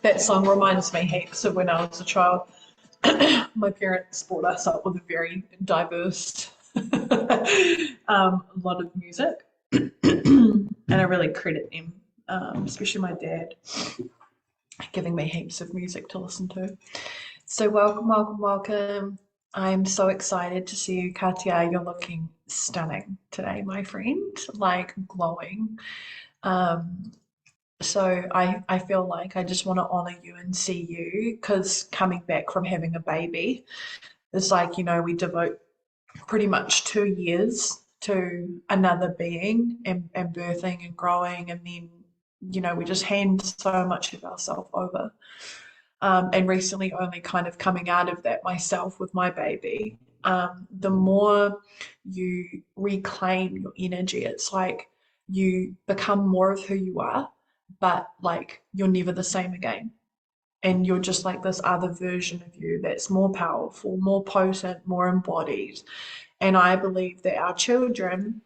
That song reminds me heaps of when I was a child. My parents brought us up with a very diverse lot of music, and I really credit them, especially my dad, giving me heaps of music to listen to. So welcome, welcome, welcome. I'm so excited to see you, Katia. You're looking stunning today, my friend, like glowing. Um, so I feel like I just want to honor you and see you because coming back from having a baby, it's like, we devote pretty much 2 years to another being and birthing and growing, and then, we just hand so much of ourselves over. And recently only kind of coming out of that myself with my baby. The more you reclaim your energy, it's like you become more of who you are, but like you're never the same again. And you're just like this other version of you that's more powerful, more potent, more embodied. And I believe that our children,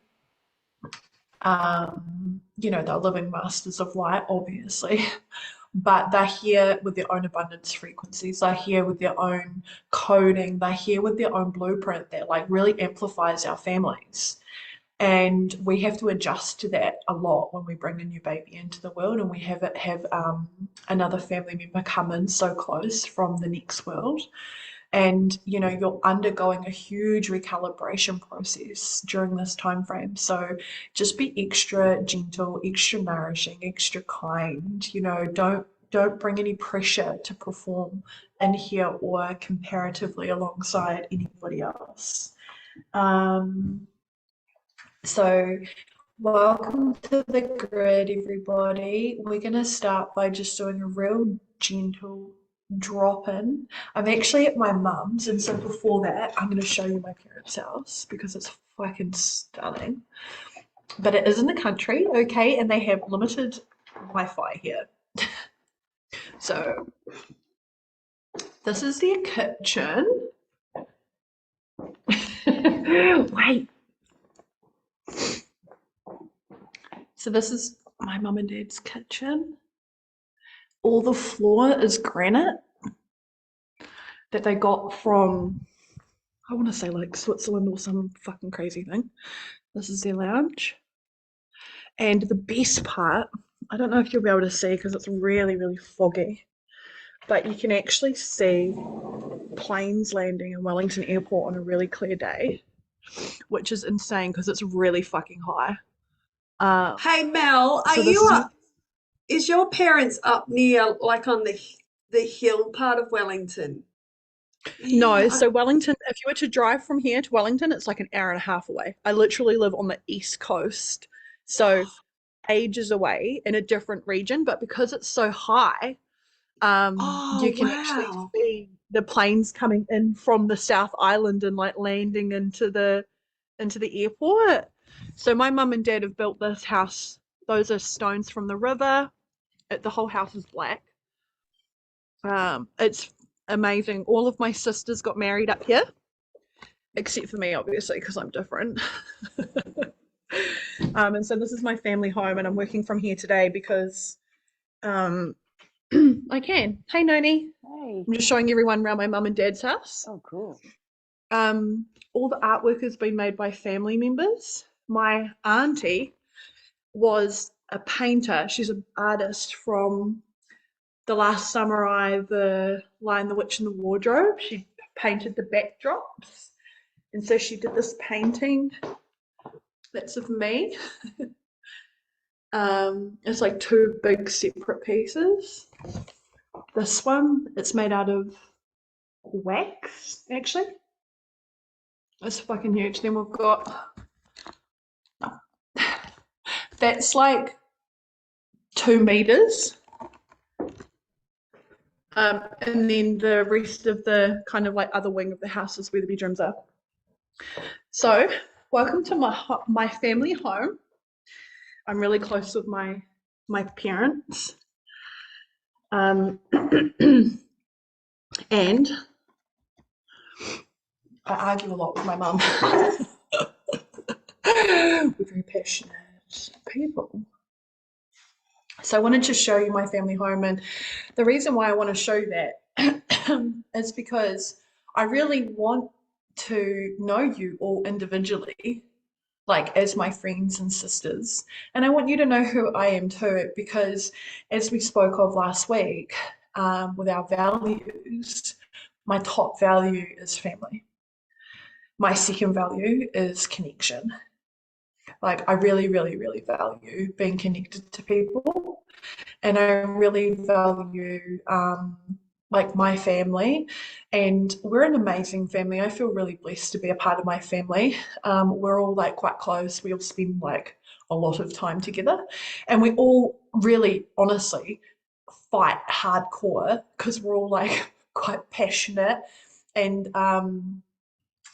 they're living masters of light, obviously, but they're here with their own abundance frequencies. They're here with their own coding. They're here with their own blueprint that like really amplifies our families. And we have to adjust to that a lot when we bring a new baby into the world, and we have another family member come in so close from the next world. And you're undergoing a huge recalibration process during this time frame, so just be extra gentle, extra nourishing, extra kind. Don't bring any pressure to perform in here or comparatively alongside anybody else. So welcome to the grid, everybody. We're going to start by just doing a real gentle drop in. I'm actually at my mum's, and so before that, I'm going to show you my parents' house because it's fucking stunning. But it is in the country, okay, and they have limited Wi-Fi here. So this is their kitchen. Wait. So this is my mum and dad's kitchen. All the floor is granite that they got from, I want to say like Switzerland or some fucking crazy thing. This is their lounge. And the best part, I don't know if you'll be able to see because it's really, really foggy, but you can actually see planes landing in Wellington Airport on a really clear day, which is insane because it's really fucking high. Hey Mel, So this is is your parents up near like on the hill part of Wellington? no, Yeah. so Wellington, if you were to drive from here to Wellington, it's like an hour and a half away. I literally live on the east coast, so ages away in a different region, but because it's so high, you Oh can actually wow. see the planes coming in from the South Island and like landing into the airport. So my mum and dad have built this house. Those are stones from the river. The whole house is black. It's amazing. All of my sisters got married up here, except for me, obviously, because I'm different. And so this is my family home, and I'm working from here today because um, I can. Hey, Noni. Hey. I'm just showing everyone around my mum and dad's house. Oh, cool. All the artwork has been made by family members. My auntie was a painter. She's an artist from The Last Samurai, The Lion, the Witch, and the Wardrobe. She painted the backdrops. And so she did this painting that's of me. It's like two big separate pieces. This one, it's made out of wax, actually. It's fucking huge. Then we've got, that's like 2 meters. And then the rest of the kind of like other wing of the house is where the bedrooms are. So, welcome to my family home. I'm really close with my parents. And I argue a lot with my mum. We're very passionate people. So I wanted to show you my family home. And the reason why I want to show that is because I really want to know you all individually, like as my friends and sisters. And I want you to know who I am too, because as we spoke of last week, with our values, my top value is family. My second value is connection. Like, I really, really, really value being connected to people, and I really value like my family, and we're an amazing family. I feel really blessed to be a part of my family. We're all like quite close. We all spend like a lot of time together, and we all really, honestly, fight hardcore because we're all like quite passionate and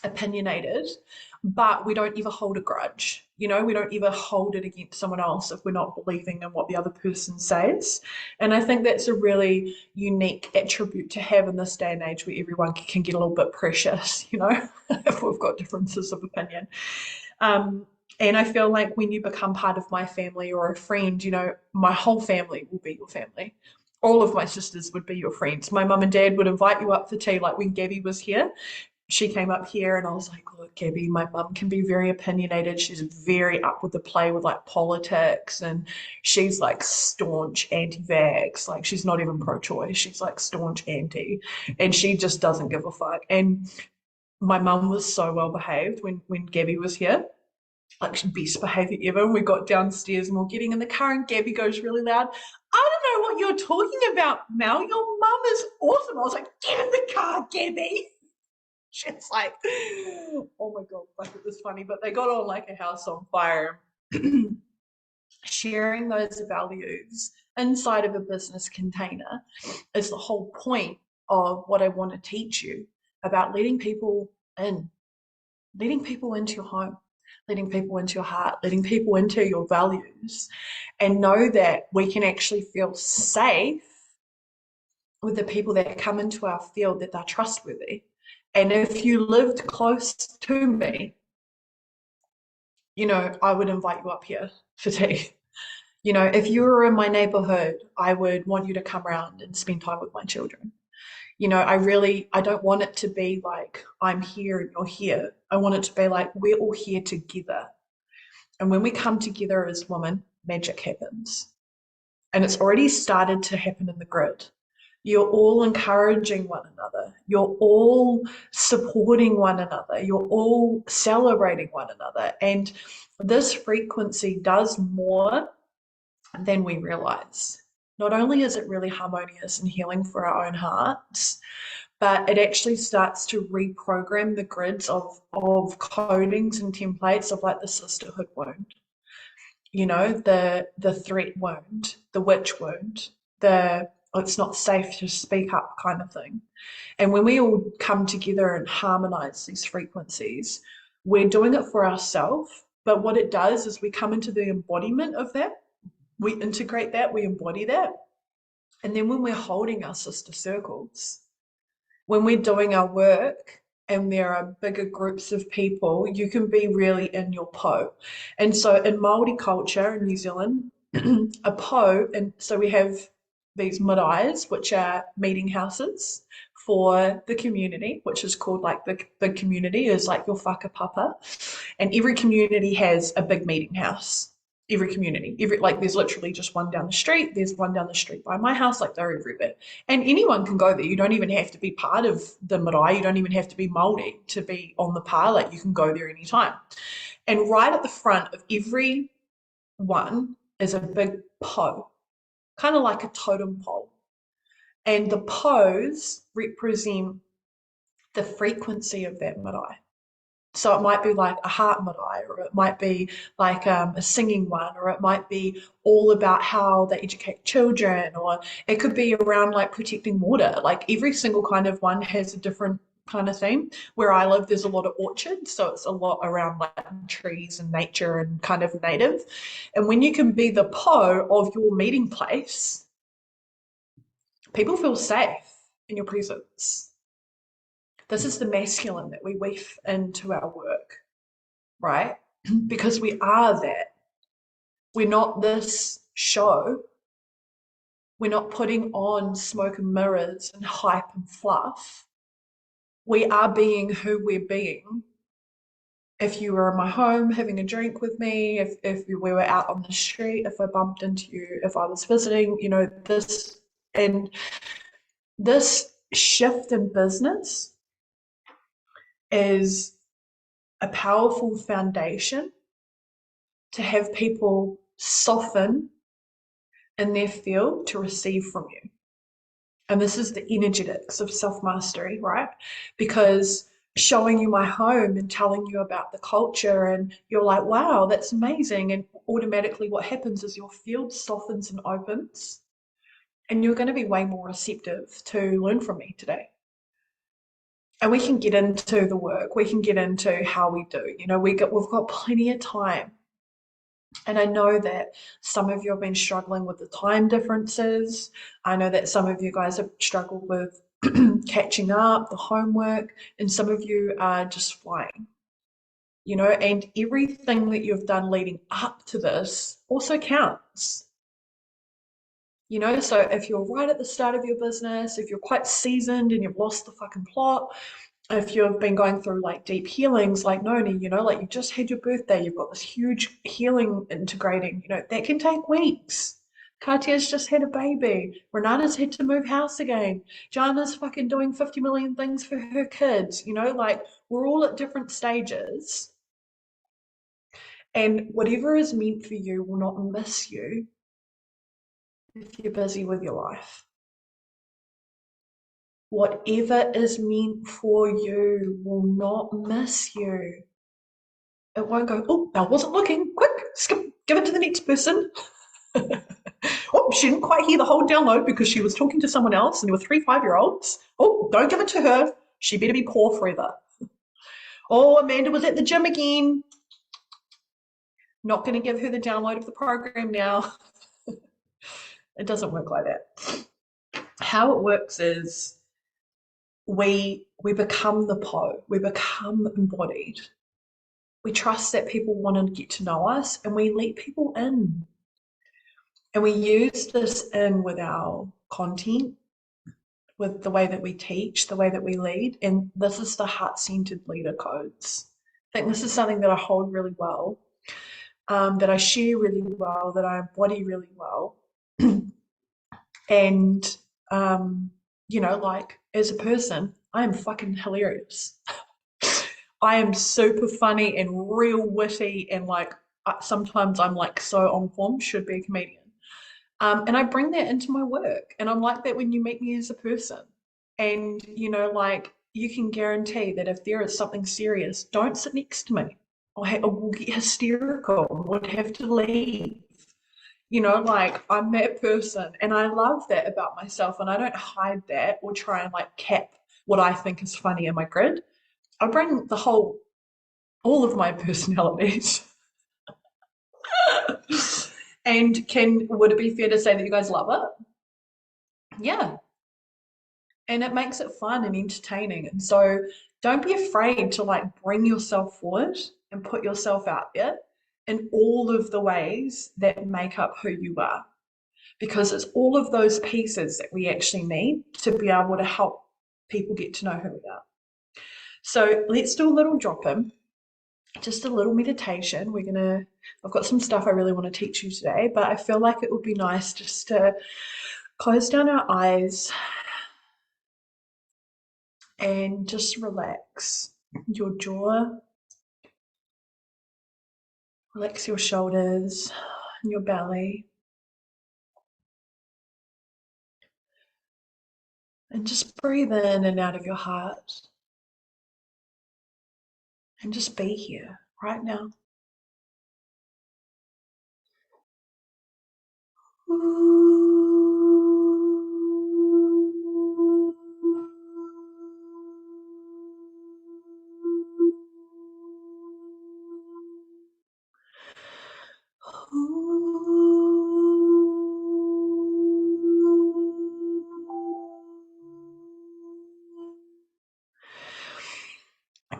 opinionated, but we don't ever hold a grudge. You know, we don't ever hold it against someone else if we're not believing in what the other person says. And I think that's a really unique attribute to have in this day and age where everyone can get a little bit precious, you know, if we've got differences of opinion. Um, and I feel like when you become part of my family or a friend, you know, my whole family will be your family. All of my sisters would be your friends. My mum and dad would invite you up for tea, like when Gabby was here, she came up here and I was like, look, Gabby, my mum can be very opinionated. She's very up with the play with like politics, and she's like staunch anti-vax. Like, she's not even pro-choice. She's like staunch anti, and she just doesn't give a fuck. And my mum was so well behaved when Gabby was here. Like, best behavior ever. We got downstairs and we're getting in the car and Gabby goes really loud, I don't know what you're talking about, Mel. Your mum is awesome. I was like, get in the car, Gabby. She's like, oh my God, like, it was funny, but they got on like a house on fire. Sharing those values inside of a business container is the whole point of what I want to teach you about letting people in, letting people into your home, letting people into your heart, letting people into your values, and know that we can actually feel safe with the people that come into our field, that they're trustworthy. And if you lived close to me, you know, I would invite you up here for tea. You know, if you were in my neighborhood, I would want you to come around and spend time with my children. You know, I don't want it to be like I'm here and you're here. I want it to be like we're all here together. And when we come together as women, magic happens. And it's already started to happen in the grid. You're all encouraging one another. You're all supporting one another. You're all celebrating one another. And this frequency does more than we realize. Not only is it really harmonious and healing for our own hearts, but it actually starts to reprogram the grids of codings and templates of like the sisterhood wound, you know, the threat wound, the witch wound, the it's not safe to speak up kind of thing. And when we all come together and harmonize these frequencies, we're doing it for ourselves. But what it does is we come into the embodiment of that, we integrate that, we embody that. And then when we're holding our sister circles, when we're doing our work and there are bigger groups of people, you can be really in your po. And so in Māori culture in New Zealand, a po, and so we have these maraes, which are meeting houses for the community, which is called like the big community is like your whakapapa. And every community has a big meeting house. Every community, like there's literally just one down the street. There's one down the street by my house. Like, they're everywhere, and anyone can go there. You don't even have to be part of the marae. You don't even have to be Māori to be on the pa. Like, you can go there anytime. And right at the front of every one is a big po, kind of like a totem pole. And the pos represent the frequency of that marae. So it might be like a heart marae, or it might be like a singing one, or it might be all about how they educate children, or it could be around like protecting water. Like, every single kind of one has a different kind of theme. Where I live, there's a lot of orchards, so it's a lot around like trees and nature and kind of native. And when you can be the po of your meeting place, people feel safe in your presence. This is the masculine that we weave into our work, right? Because we are that. We're not this show. We're not putting on smoke and mirrors and hype and fluff. We are being who we're being. If you were in my home having a drink with me, if we were out on the street, if I bumped into you, if I was visiting, this shift in business is a powerful foundation to have people soften in their field to receive from you. And this is the energetics of self-mastery, right? Because showing you my home and telling you about the culture, and you're like, wow, that's amazing. And automatically what happens is your field softens and opens, and you're going to be way more receptive to learn from me today. And we can get into the work, we can get into how we do. We've got plenty of time. And I know that some of you have been struggling with the time differences. I know that some of you guys have struggled with catching up, the homework, and some of you are just flying. And everything that you've done leading up to this also counts. So if you're right at the start of your business, if you're quite seasoned and you've lost the fucking plot, if you've been going through like deep healings like Noni, like you just had your birthday, you've got this huge healing integrating, that can take weeks. Katya's just had a baby. Renata's had to move house again. Jana's fucking doing 50 million things for her kids. Like we're all at different stages. And whatever is meant for you will not miss you if you're busy with your life. Whatever is meant for you will not miss you. It won't go, oh, I wasn't looking. Quick, skip, give it to the next person. Oh, she didn't quite hear the whole download because she was talking to someone else and there were 3 5-year-olds. Oh, don't give it to her. She better be poor forever. Oh, Amanda was at the gym again. Not going to give her the download of the program now. It doesn't work like that. How it works is we become the po, we become embodied. We trust that people want to get to know us and we let people in. And we use this in with our content, with the way that we teach, the way that we lead. And this is the heart-centered leader codes. I think this is something that I hold really well, that I share really well, that I embody really well. And, like as a person, I am fucking hilarious. I am super funny and real witty and like sometimes I'm like so on form, should be a comedian. And I bring that into my work. And I'm like that when you meet me as a person. And, like you can guarantee that if there is something serious, don't sit next to me. I will get hysterical, would have to leave. Like I'm that person. And I love that about myself. And I don't hide that or try and like cap what I think is funny in my grid. I bring all of my personalities. And would it be fair to say that you guys love it? Yeah. And it makes it fun and entertaining. And so don't be afraid to like bring yourself forward and put yourself out there in all of the ways that make up who you are. Because it's all of those pieces that we actually need to be able to help people get to know who we are. So let's do a little drop in, just a little meditation. I've got some stuff I really want to teach you today, but I feel like it would be nice just to close down our eyes and just relax your jaw, relax your shoulders and your belly. And just breathe in and out of your heart. And just be here right now.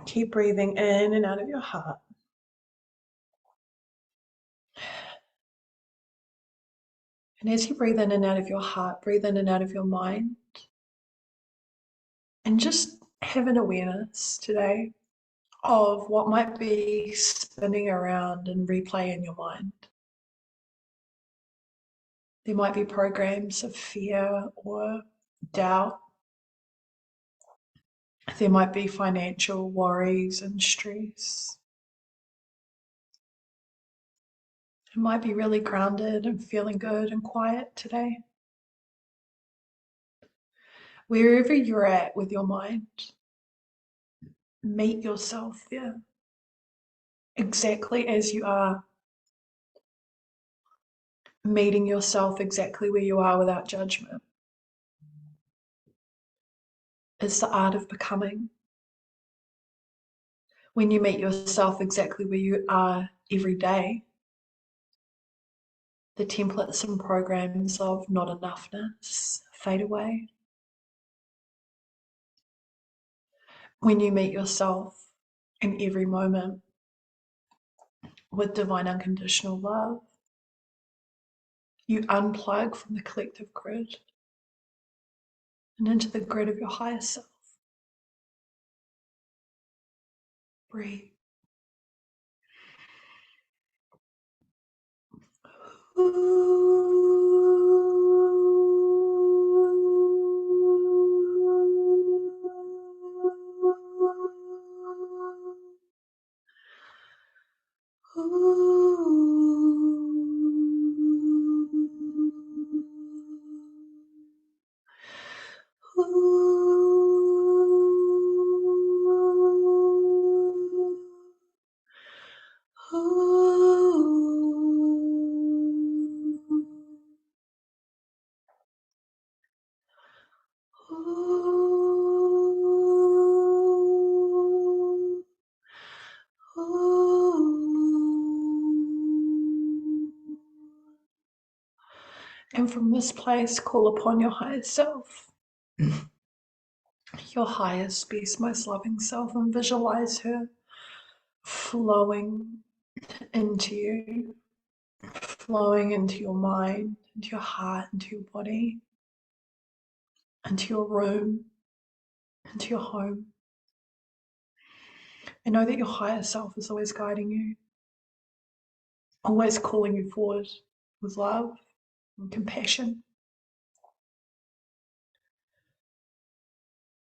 Keep breathing in and out of your heart. And as you breathe in and out of your heart, breathe in and out of your mind, and just have an awareness today of what might be spinning around and replay in your mind. There might be programs of fear or doubt. There might be financial worries and stress. It might be really grounded and feeling good and quiet today. Wherever you're at with your mind, meet yourself there, exactly as you are. Meeting yourself exactly where you are without judgment. It's the art of becoming. When you meet yourself exactly where you are every day, the templates and programs of not enoughness fade away. When you meet yourself in every moment with divine unconditional love, you unplug from the collective grid and into the grid of your higher self. Breathe. And from this place, call upon your higher self, your highest, best, most loving self, and visualize her flowing into you, flowing into your mind, into your heart, into your body, into your room, into your home. And know that your higher self is always guiding you, always calling you forward with love and compassion.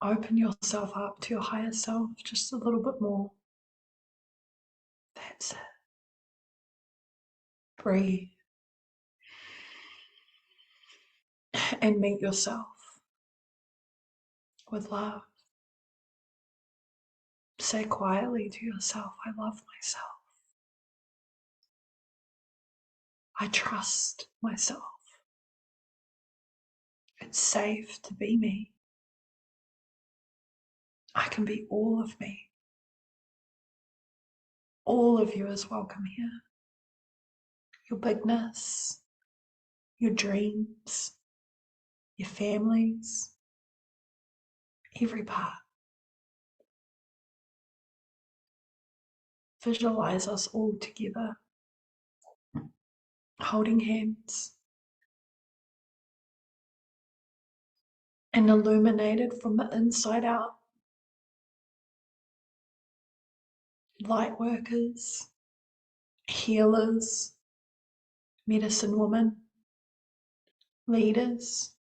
Open yourself up to your higher self just a little bit more. That's it. Breathe and meet yourself with love. Say quietly to yourself, I love myself. I trust myself. It's safe to be me. I can be all of me. All of you is welcome here. Your bigness, your dreams, your families, every part. Visualize us all together, holding hands, and illuminated from the inside out. Light workers, healers, medicine women, leaders.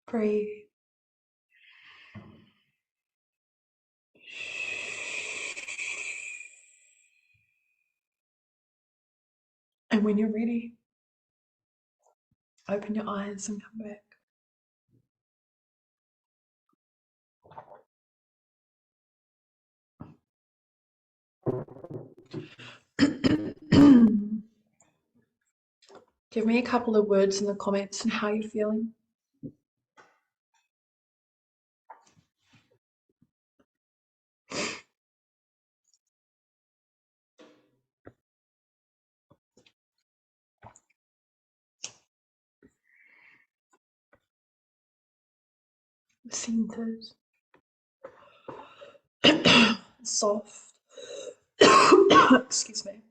Breathe. And when you're ready, open your eyes and come back. Give me a couple of words in the comments and how you're feeling. Centered, soft. Excuse me.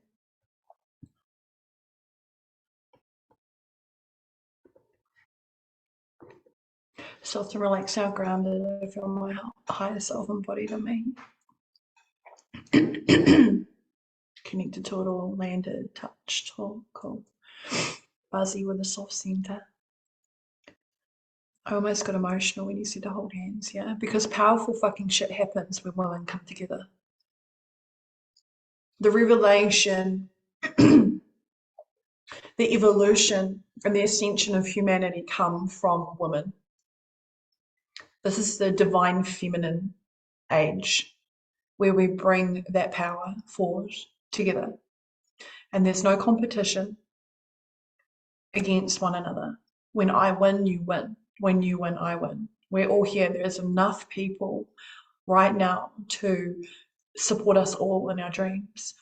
Soft and relaxed, now grounded. I feel my higher self embodied in me. Connected to it all, landed, touched, all cool. Buzzy with a soft center. I almost got emotional when you said to hold hands, yeah? Because powerful fucking shit happens when women come together. The revelation, the evolution, and the ascension of humanity come from women. This is the divine feminine age where we bring that power forward together. And there's no competition against one another. When I win, you win. When you win, I win. We're all here. There's enough people right now to support us all in our dreams.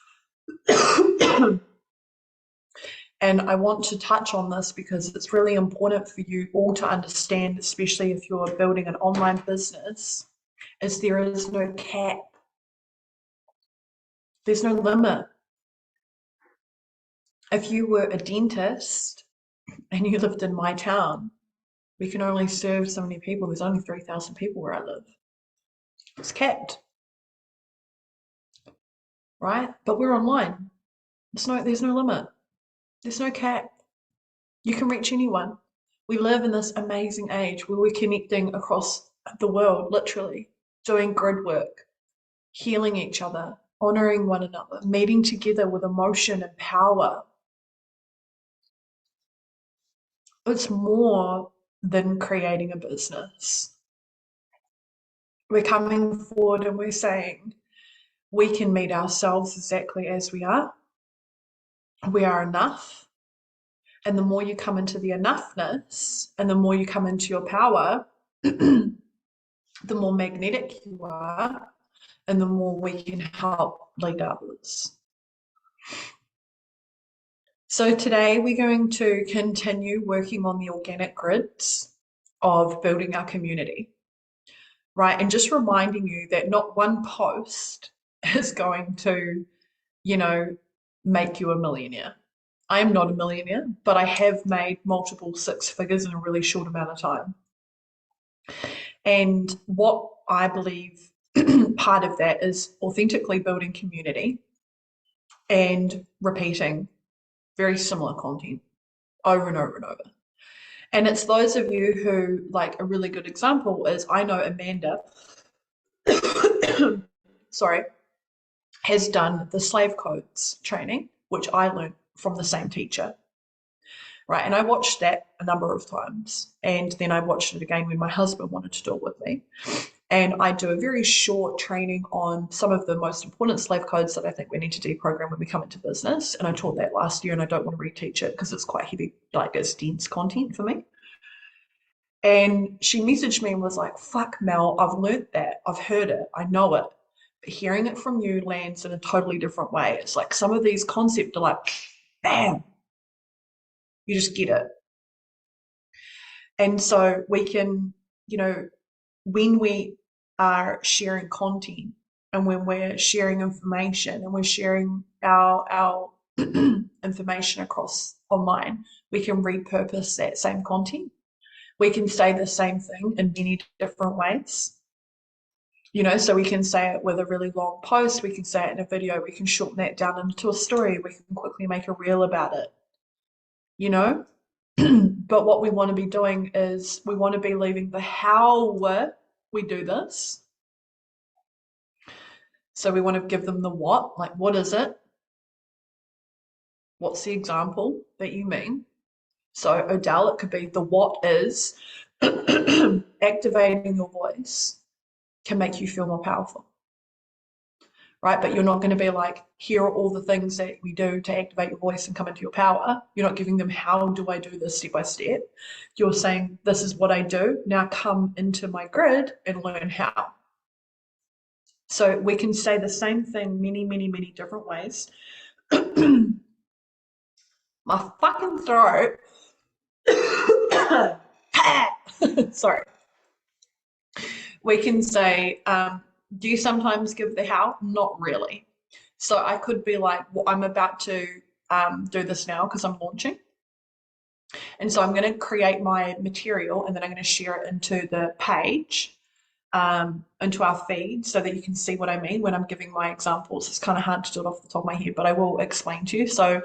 And I want to touch on this because it's really important for you all to understand, especially if you're building an online business, is there is no cap. There's no limit. If you were a dentist and you lived in my town, we can only serve so many people. There's only 3,000 people where I live. It's capped, right? But we're online. There's no limit. There's no cap. You can reach anyone. We live in this amazing age where we're connecting across the world, literally, doing grid work, healing each other, honoring one another, meeting together with emotion and power. It's more than creating a business. We're coming forward and we're saying we can meet ourselves exactly as we are. We are enough. And the more you come into the enoughness and the more you come into your power, the more magnetic you are and the more we can help lead others. So today we're going to continue working on the organic grids of building our community, right? And just reminding you that not one post is going to, make you a millionaire. I am not a millionaire, but I have made multiple six figures in a really short amount of time. And what I believe part of that is authentically building community and repeating very similar content over and over and over. And it's those of you who, like, a really good example is I know Amanda, sorry, has done the slave codes training, which I learned from the same teacher, right? And I watched that a number of times. And then I watched it again when my husband wanted to do it with me. And I do a very short training on some of the most important slave codes that I think we need to deprogram when we come into business. And I taught that last year and I don't want to reteach it because it's quite heavy, like it's dense content for me. And she messaged me and was like, fuck Mel, I've learnt that, I've heard it, I know it. But hearing it from you lands in a totally different way. It's like some of these concepts are like, bam, you just get it. And so we can, when we are sharing content and when we're sharing information and we're sharing our information across online, we can repurpose that same content. We can say the same thing in many different ways. So we can say it with a really long post, we can say it in a video, we can shorten that down into a story, we can quickly make a reel about it, But what we want to be doing is we want to be leaving the how we do this. So we want to give them the what, like what is it? What's the example that you mean? So Odell, it could be the what is activating your voice can make you feel more powerful, right? But you're not going to be like, here are all the things that we do to activate your voice and come into your power. You're not giving them, how do I do this step by step? You're saying, this is what I do. Now come into my grid and learn how. So we can say the same thing many, many, many different ways. My fucking throat. Sorry. We can say, do you sometimes give the how? Not really. So I could be like, well, I'm about to do this now because I'm launching. And so I'm going to create my material and then I'm going to share it into the page, into our feed so that you can see what I mean when I'm giving my examples. It's kind of hard to do it off the top of my head, but I will explain to you. So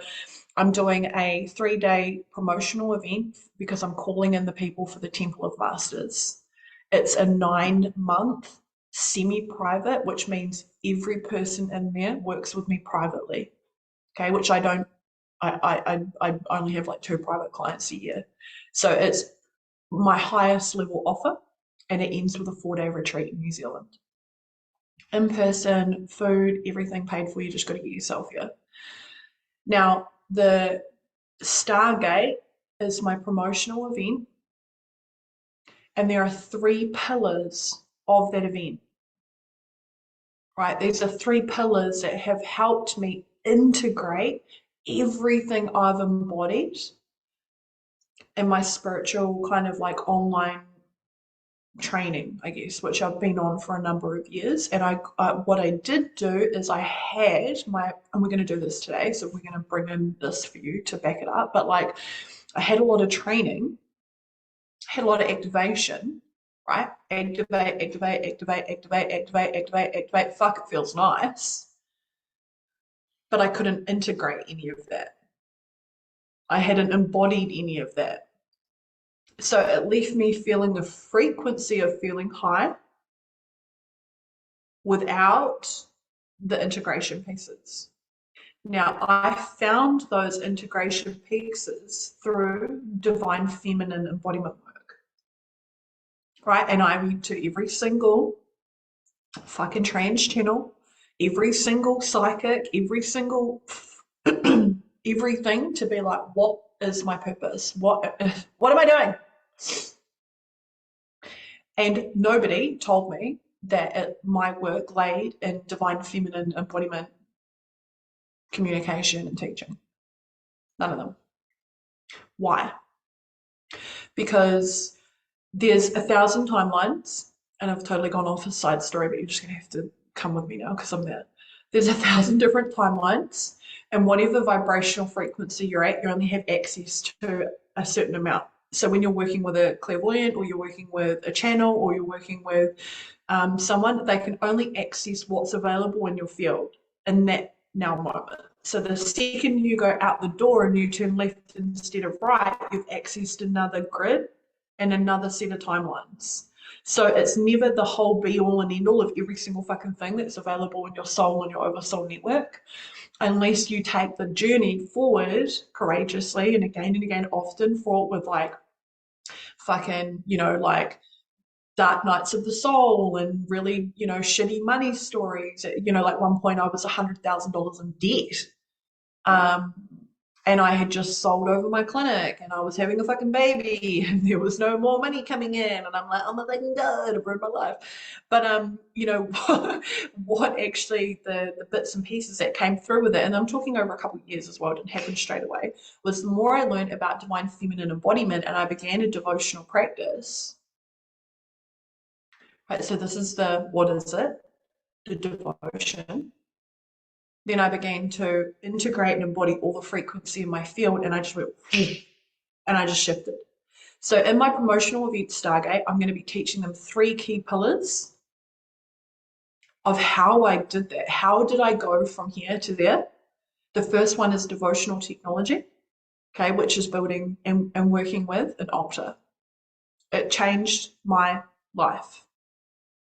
I'm doing a 3-day promotional event because I'm calling in the people for the Temple of Masters. It's a 9-month semi-private, which means every person in there works with me privately. Okay, which I don't. I only have like 2 private clients a year, so it's my highest level offer, and it ends with a 4-day retreat in New Zealand. In person, food, everything paid for. You just got to get yourself here. Now, the Stargate is my promotional event, and there are 3 pillars of that event. Right? These are 3 pillars that have helped me integrate everything I've embodied in my spiritual kind of like online training, I guess, which I've been on for a number of years. And what I did do is I had my, and we're going to do this today, so we're going to bring in this for you to back it up. But like, I had a lot of training, had a lot of activation, right? Activate, activate, activate, activate, activate, activate, activate. Fuck, it feels nice. But I couldn't integrate any of that. I hadn't embodied any of that. So it left me feeling the frequency of feeling high without the integration pieces. Now, I found those integration pieces through divine feminine embodiment work, right? And I went to every single fucking trans channel, every single psychic, every single everything to be like, what is my purpose? What am I doing? And nobody told me that my work laid in divine feminine embodiment, communication, and teaching. None of them. Why? Because there's 1,000 timelines, and I've totally gone off a side story, but you're just going to have to come with me now because I'm there. There's 1,000 different timelines, and whatever vibrational frequency you're at, you only have access to a certain amount. So when you're working with a clairvoyant, or you're working with a channel, or you're working with someone, they can only access what's available in your field in that now moment. So the second you go out the door and you turn left instead of right, you've accessed another grid and another set of timelines. So it's never the whole be all and end all of every single fucking thing that's available in your soul and your oversoul network, unless you take the journey forward courageously and again, often fraught with like fucking, like dark nights of the soul and really, shitty money stories. Like one point I was $100,000 in debt. And I had just sold over my clinic and I was having a fucking baby and there was no more money coming in. And I'm like, oh my fucking God, I've ruined my life. But, what actually the bits and pieces that came through with it, and I'm talking over a couple of years as well, it didn't happen straight away, was the more I learned about divine feminine embodiment and I began a devotional practice. Right, so this is what is it? The devotion. Then I began to integrate and embody all the frequency in my field, and I just went, and I just shifted. So in my promotional event, Stargate, I'm going to be teaching them 3 key pillars of how I did that. How did I go from here to there? The first one is devotional technology, okay, which is building and working with an altar. It changed my life.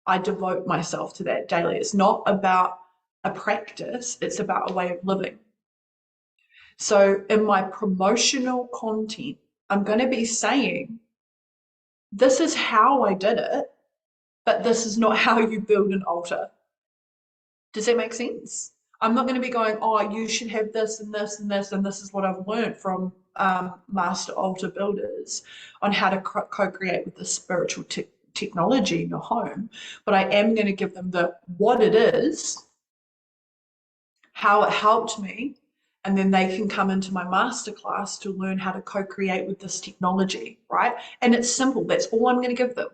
I devote myself to that daily. It's not about a practice, it's about a way of living. So in my promotional content, I'm going to be saying, this is how I did it, but this is not how you build an altar. Does that make sense? I'm not going to be going, oh, you should have this and this and this, and this is what I've learned from master altar builders on how to co-create with the spiritual technology in your home. But I am going to give them what it is, how it helped me, and then they can come into my masterclass to learn how to co-create with this technology, right? And it's simple. That's all I'm going to give them.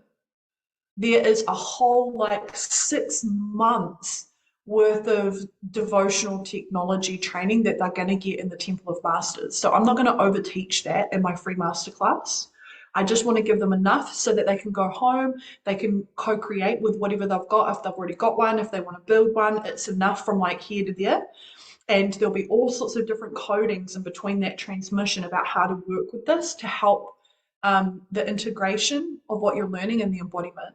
There is a whole 6 months worth of devotional technology training that they're going to get in the Temple of Masters. So I'm not going to overteach that in my free masterclass. I just want to give them enough so that they can go home, they can co-create with whatever they've got. If they've already got one, if they want to build one, it's enough from like here to there. And there'll be all sorts of different codings in between that transmission about how to work with this to help the integration of what you're learning and the embodiment.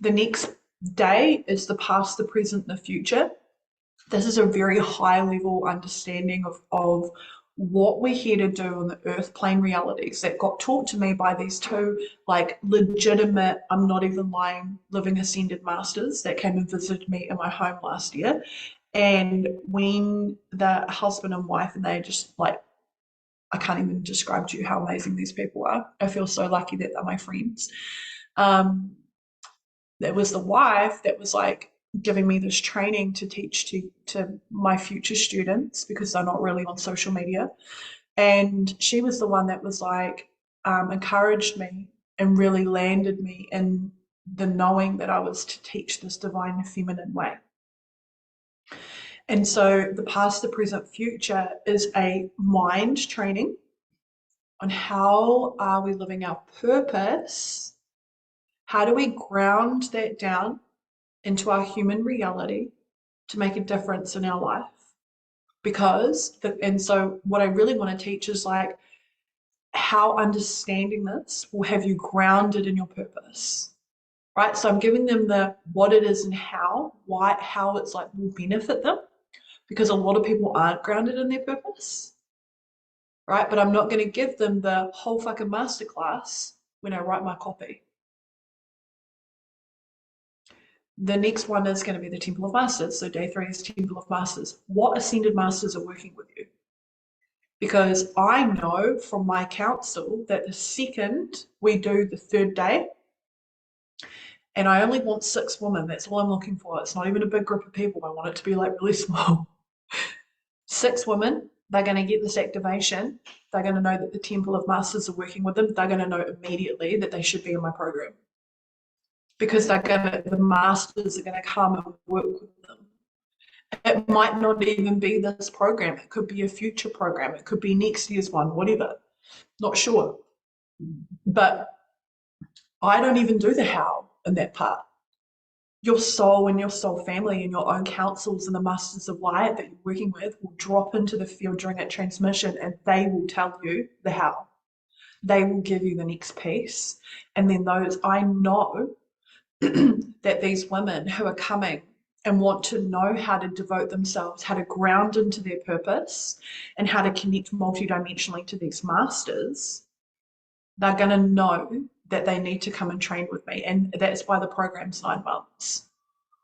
The next day is the past, the present, and the future. This is a very high level understanding of what we're here to do in the earth plane realities that got taught to me by these two like legitimate, I'm not even lying, living ascended masters that came and visited me in my home last year. And when the husband and wife, and they just like, I can't even describe to you how amazing these people are. I feel so lucky that they're my friends. There was the wife that was like giving me this training to teach to my future students because they're not really on social media. And she was the one that was like, encouraged me and really landed me in the knowing that I was to teach this divine feminine way. And so the past, the present, future is a mind training on how are we living our purpose. How do we ground that down into our human reality to make a difference in our life? And so what I really want to teach is like how understanding this will have you grounded in your purpose, right? So I'm giving them the what it is and how it's like will benefit them because a lot of people aren't grounded in their purpose, right? But I'm not going to give them the whole fucking masterclass when I write my copy. The next one is going to be the Temple of Masters. So day 3 is Temple of Masters. What ascended masters are working with you? Because I know from my counsel that the second we do the 3rd day, and I only want 6 women, that's all I'm looking for. It's not even a big group of people. I want it to be like really small. 6 women, they're going to get this activation. They're going to know that the Temple of Masters are working with them. They're going to know immediately that they should be in my program. Because the masters are going to come and work with them. It might not even be this program. It could be a future program. It could be next year's one, whatever. Not sure. But I don't even do the how in that part. Your soul and your soul family and your own counsels and the masters of light that you're working with will drop into the field during that transmission and they will tell you the how. They will give you the next piece. And then I know that these women who are coming and want to know how to devote themselves, how to ground into their purpose, and how to connect multidimensionally to these masters, they're going to know that they need to come and train with me. And that's why the program's 9 months.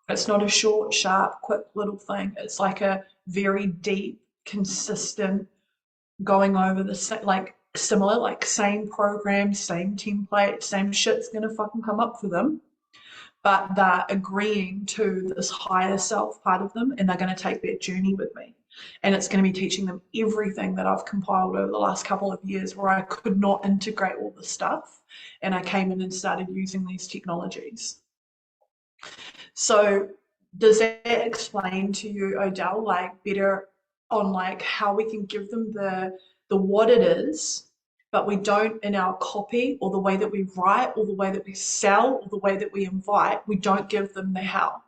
It's not a short, sharp, quick little thing. It's like a very deep, consistent going over the like similar, like same program, same template, same shit's going to fucking come up for them. But they're agreeing to this higher self part of them and they're going to take that journey with me. And it's going to be teaching them everything that I've compiled over the last couple of years where I could not integrate all the stuff. And I came in and started using these technologies. So does that explain to you, Odell, like better on like how we can give them the what it is, but we don't in our copy or the way that we write or the way that we sell or the way that we invite, we don't give them the how.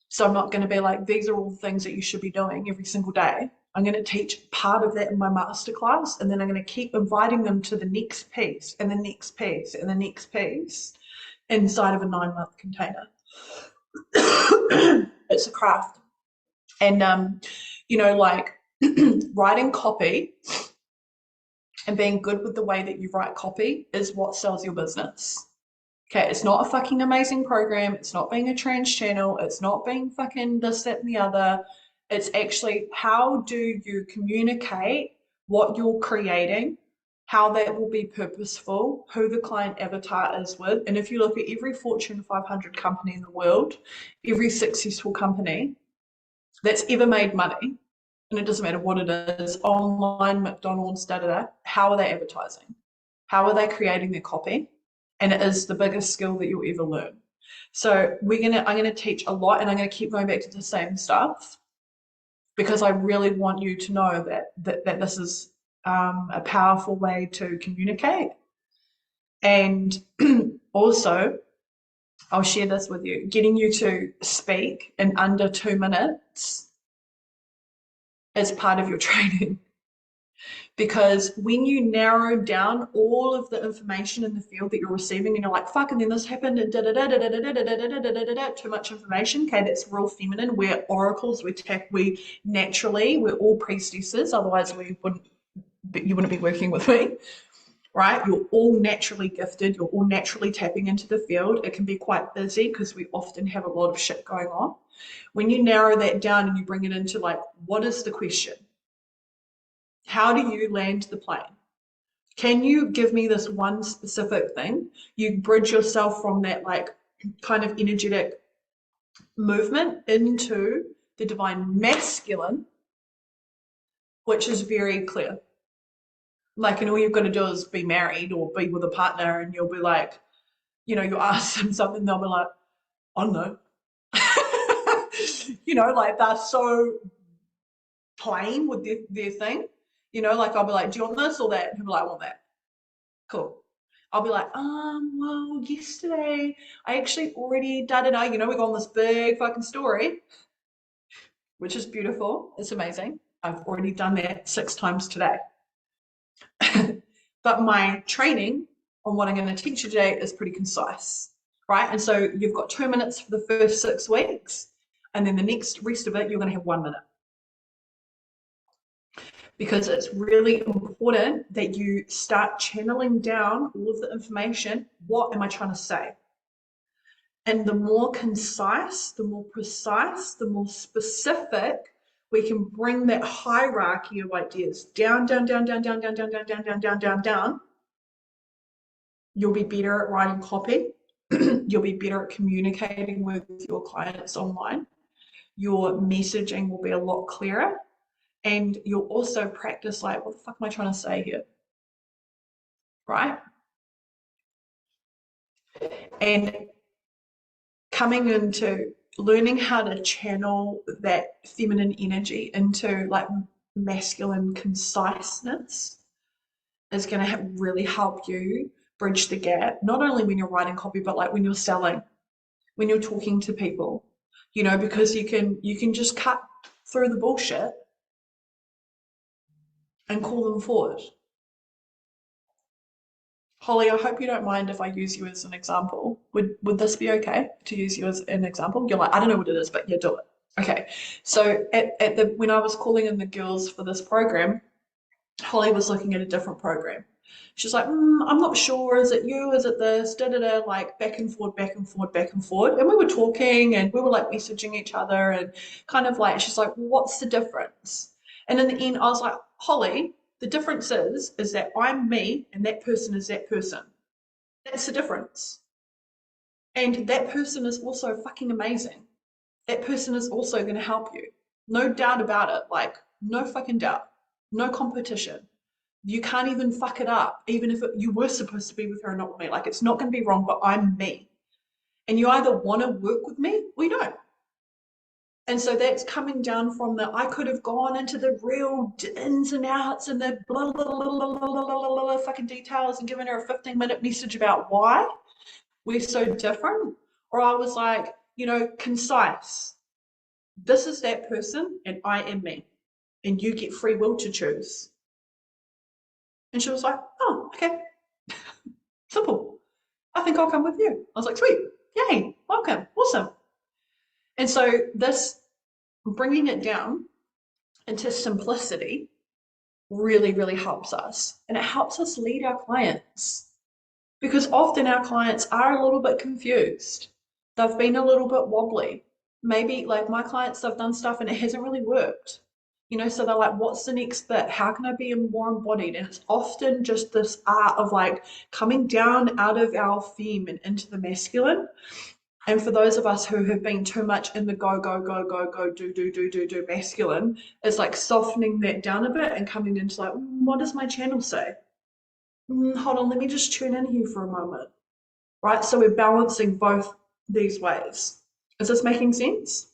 So I'm not going to be like, these are all the things that you should be doing every single day. I'm going to teach part of that in my masterclass, and then I'm going to keep inviting them to the next piece and the next piece and the next piece inside of a 9-month container. It's a craft. And, like writing copy and being good with the way that you write copy is what sells your business. Okay, it's not a fucking amazing program. It's not being a trans channel. It's not being fucking this, that, and the other. It's actually how do you communicate what you're creating, how that will be purposeful, who the client avatar is with. And if you look at every Fortune 500 company in the world, every successful company that's ever made money, and it doesn't matter what it is, online, McDonald's, how are they advertising? How are they creating their copy? And it is the biggest skill that you'll ever learn. So I'm gonna teach a lot, and I'm gonna keep going back to the same stuff because I really want you to know that this is a powerful way to communicate. And also, I'll share this with you. Getting you to speak in under 2 minutes is part of your training. Because when you narrow down all of the information in the field that you're receiving and you're like, fuck, and then this happened and da da da da da da da da da da da, too much information. Okay, that's real feminine. We're oracles, we naturally, we're all priestesses, otherwise you wouldn't be working with me. Right? You're all naturally gifted, you're all naturally tapping into the field. It can be quite busy because we often have a lot of shit going on. When you narrow that down and you bring it into like, what is the question? How do you land the plane? Can you give me this one specific thing? You bridge yourself from that like kind of energetic movement into the divine masculine, which is very clear. Like, and all you've got to do is be married or be with a partner, and you'll be like, you know, you ask them something, they'll be like, I don't know. You know, like they're so plain with their thing. You know, like I'll be like, do you want this or that? And he'll be like, I want that. Cool. I'll be like, well, yesterday I actually already da-da-da, you know, we got on this big fucking story, which is beautiful. It's amazing. I've already done that 6 times today. But my training on what I'm going to teach you today is pretty concise, right? And so you've got 2 minutes for the first 6 weeks, and then the rest of it, you're going to have 1 minute. Because it's really important that you start channeling down all of the information. What am I trying to say? And the more concise, the more precise, the more specific we can bring that hierarchy of ideas down, down, down, down, down, down, down, down, down, down, down, down, down. You'll be better at writing copy. You'll be better at communicating with your clients online. Your messaging will be a lot clearer. And you'll also practice like, what the fuck am I trying to say here? Right? And coming into learning how to channel that feminine energy into like masculine conciseness is going to really help you bridge the gap, not only when you're writing copy, but like when you're selling, when you're talking to people, you know, because you can just cut through the bullshit and call them forward. Holly, I hope you don't mind if I use you as an example. Would this be okay to use you as an example? You're like, I don't know what it is, but yeah, do it. Okay. So when I was calling in the girls for this program, Holly was looking at a different program. She's like, I'm not sure. Is it you? Is it this? Da da da. Like back and forth, back and forth, back and forth. And we were talking, and we were like messaging each other, and kind of like, she's like, well, what's the difference? And in the end, I was like, Holly, the difference is that I'm me and that person is that person. That's the difference. And that person is also fucking amazing. That person is also going to help you. No doubt about it. Like, no fucking doubt. No competition. You can't even fuck it up, even if you were supposed to be with her and not with me. Like, it's not going to be wrong, but I'm me. And you either want to work with me or you don't. And so that's coming down from I could have gone into the real ins and outs and the blah, blah, blah, blah, blah, blah, blah, blah, fucking details and given her a 15-minute message about why we're so different. Or I was like, you know, concise. This is that person and I am me. And you get free will to choose. And she was like, oh, okay. Simple. I think I'll come with you. I was like, sweet. Yay. Welcome. Awesome. And so this bringing it down into simplicity really, really helps us. And it helps us lead our clients because often our clients are a little bit confused. They've been a little bit wobbly. Maybe like my clients, they've done stuff and it hasn't really worked. You know, so they're like, what's the next bit? How can I be more embodied? And it's often just this art of like coming down out of our femme and into the masculine. And for those of us who have been too much in the go, go, go, go, go, do masculine, it's like softening that down a bit and coming into like, what does my channel say? Hold on, let me just tune in here for a moment. Right? So we're balancing both these ways. Is this making sense?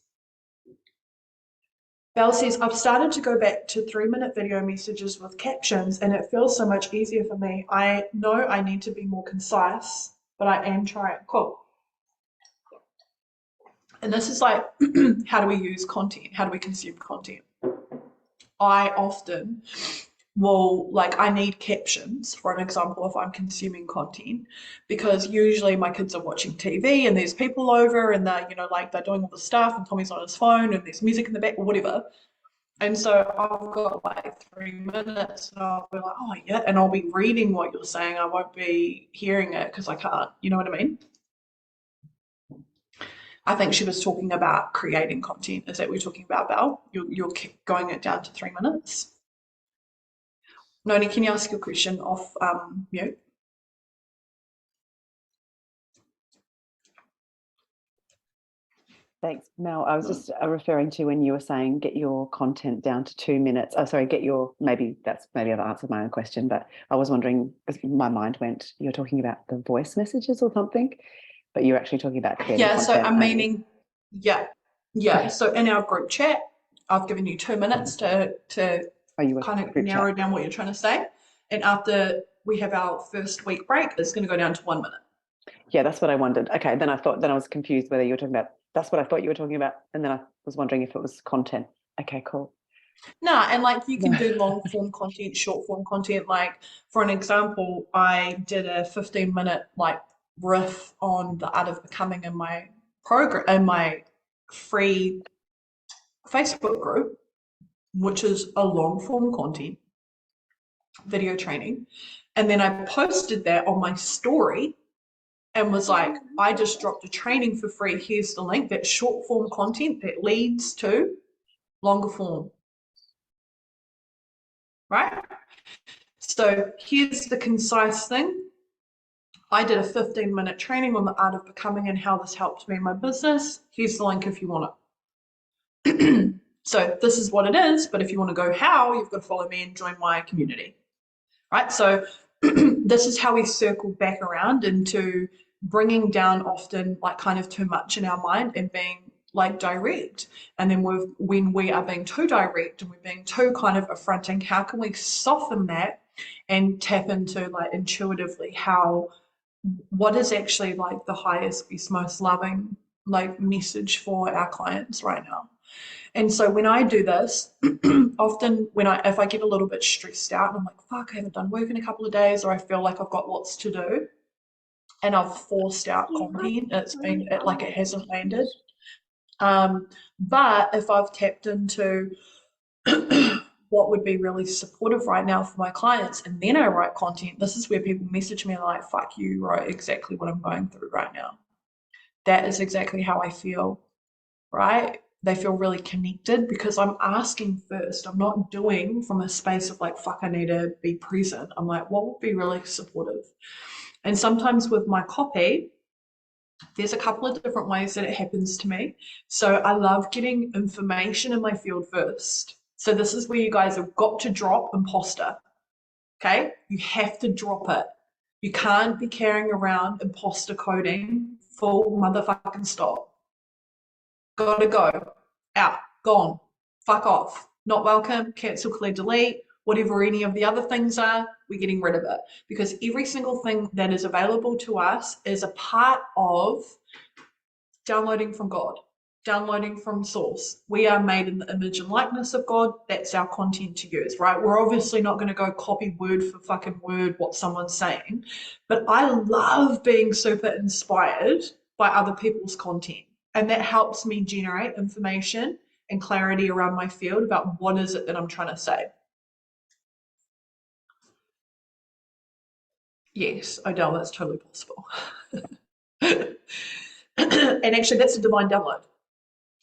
Belle says, I've started to go back to 3-minute video messages with captions and it feels so much easier for me. I know I need to be more concise, but I am trying. Cool. And this is like, how do we use content? How do we consume content? I often will, like, I need captions, for an example, if I'm consuming content, because usually my kids are watching TV and there's people over and they're, like they're doing all the stuff and Tommy's on his phone and there's music in the back or whatever. And so I've got like 3 minutes and I'll be like, oh yeah, and I'll be reading what you're saying. I won't be hearing it because I can't, you know what I mean? I think she was talking about creating content. Is that what you're talking about, Belle? You're going it down to 3 minutes. Noni, can you ask your question off mute? Thanks, Mel. I was just referring to when you were saying get your content down to 2 minutes. Oh, sorry, maybe I've answered my own question, but I was wondering, my mind went, you're talking about the voice messages or something, but you're actually talking about creating content. So I'm meaning, yeah. So in our group chat, I've given you 2 minutes to kind of narrow down what you're trying to say. And after we have our first week break, it's going to go down to 1 minute. Yeah, that's what I wondered. Okay, then I was confused whether you were talking about, that's what I thought you were talking about. And then I was wondering if it was content. Okay, cool. No, and like you can do long form content, short form content. Like for an example, I did a 15-minute like riff on the art of becoming in my program, in my free Facebook group, which is a long form content video training. And then I posted that on my story and was like, I just dropped a training for free. Here's the link. That's short form content that leads to longer form. Right? So here's the concise thing. I did a 15-minute training on the art of becoming and how this helped me in my business. Here's the link if you want it. So this is what it is, but if you want to go how, you've got to follow me and join my community. Right? So this is how we circle back around into bringing down often like kind of too much in our mind and being like direct. And then when we are being too direct and we're being too kind of affronting, how can we soften that and tap into like intuitively what is actually like the highest, best, most loving like message for our clients right now. And so when I do this, often if I get a little bit stressed out and I'm like, fuck, I haven't done work in a couple of days, or I feel like I've got lots to do and I've forced out content, it hasn't landed. But if I've tapped into what would be really supportive right now for my clients, and then I write content, this is where people message me like, fuck, you wrote exactly what I'm going through right now. That is exactly how I feel, right? They feel really connected because I'm asking first. I'm not doing from a space of like, fuck, I need to be present. I'm like, what would be really supportive? And sometimes with my copy, there's a couple of different ways that it happens to me. So I love getting information in my field first. So this is where you guys have got to drop imposter. Okay? You have to drop it. You can't be carrying around imposter coding full motherfucking stop. Gotta go. Out. Gone. Fuck off. Not welcome. Cancel, clear, delete. Whatever any of the other things are, we're getting rid of it. Because every single thing that is available to us is a part of downloading from God, downloading from source. We are made in the image and likeness of God. That's our content to use, right? We're obviously not going to go copy word for fucking word what someone's saying. But I love being super inspired by other people's content. And that helps me generate information and clarity around my field about what is it that I'm trying to say. Yes, Odell, that's totally possible. And actually, that's a divine download.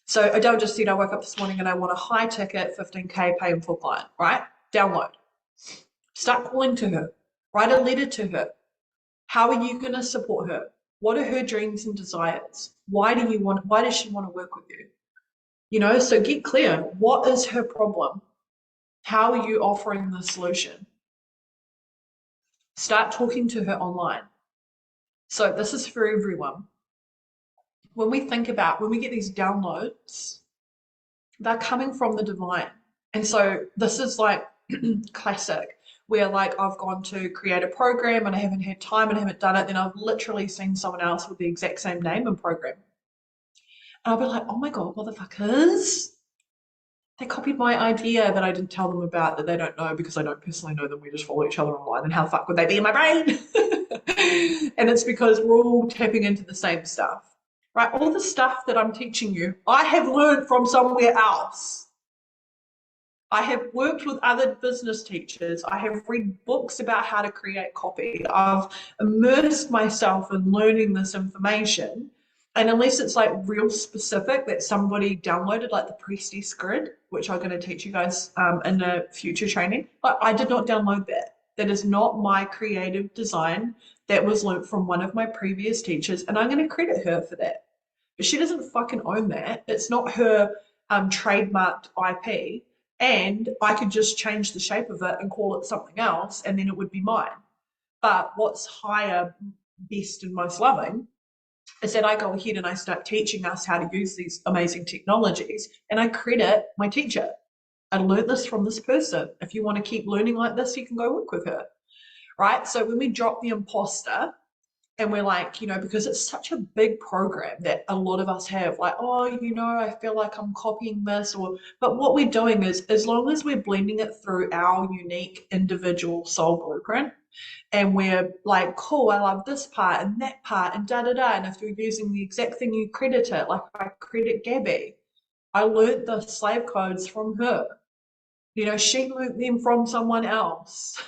So Odell just said, I woke up this morning and I want a high ticket, 15K pay in full client, right? Download. Start calling to her. Write a letter to her. How are you going to support her? What are her dreams and desires? Why does she want to work with you? You know, so get clear. What is her problem? How are you offering the solution? Start talking to her online. So this is for everyone. when we think about when we get these downloads, they're coming from the divine. And so this is like classic, where like I've gone to create a program and I haven't had time and I haven't done it. Then I've literally seen someone else with the exact same name and program. And I'll be like, oh my God, motherfuckers. They copied my idea that I didn't tell them about, that they don't know because I don't personally know them. We just follow each other online. And how the fuck would they be in my brain? And it's because we're all tapping into the same stuff, right? All the stuff that I'm teaching you, I have learned from somewhere else. I have worked with other business teachers. I have read books about how to create copy. I've immersed myself in learning this information. And unless it's like real specific that somebody downloaded, like the Priestess Grid, which I'm going to teach you guys in a future training, but I did not download that. That is not my creative design. That was learnt from one of my previous teachers, and I'm going to credit her for that. But she doesn't fucking own that. It's not her trademarked IP, and I could just change the shape of it and call it something else, and then it would be mine. But what's higher, best, and most loving is that I go ahead and I start teaching us how to use these amazing technologies, and I credit my teacher. I learned this from this person. If you want to keep learning like this, you can go work with her, right? So when we drop the imposter and we're like, you know, because it's such a big program that a lot of us have, like, oh, you know, I feel like I'm copying this, but what we're doing is, as long as we're blending it through our unique individual soul blueprint, and we're like, cool, I love this part and that part and da da da. And if you're using the exact thing, you credit it. Like I credit Gabby. I learned the slave codes from her. You know, she learned them from someone else.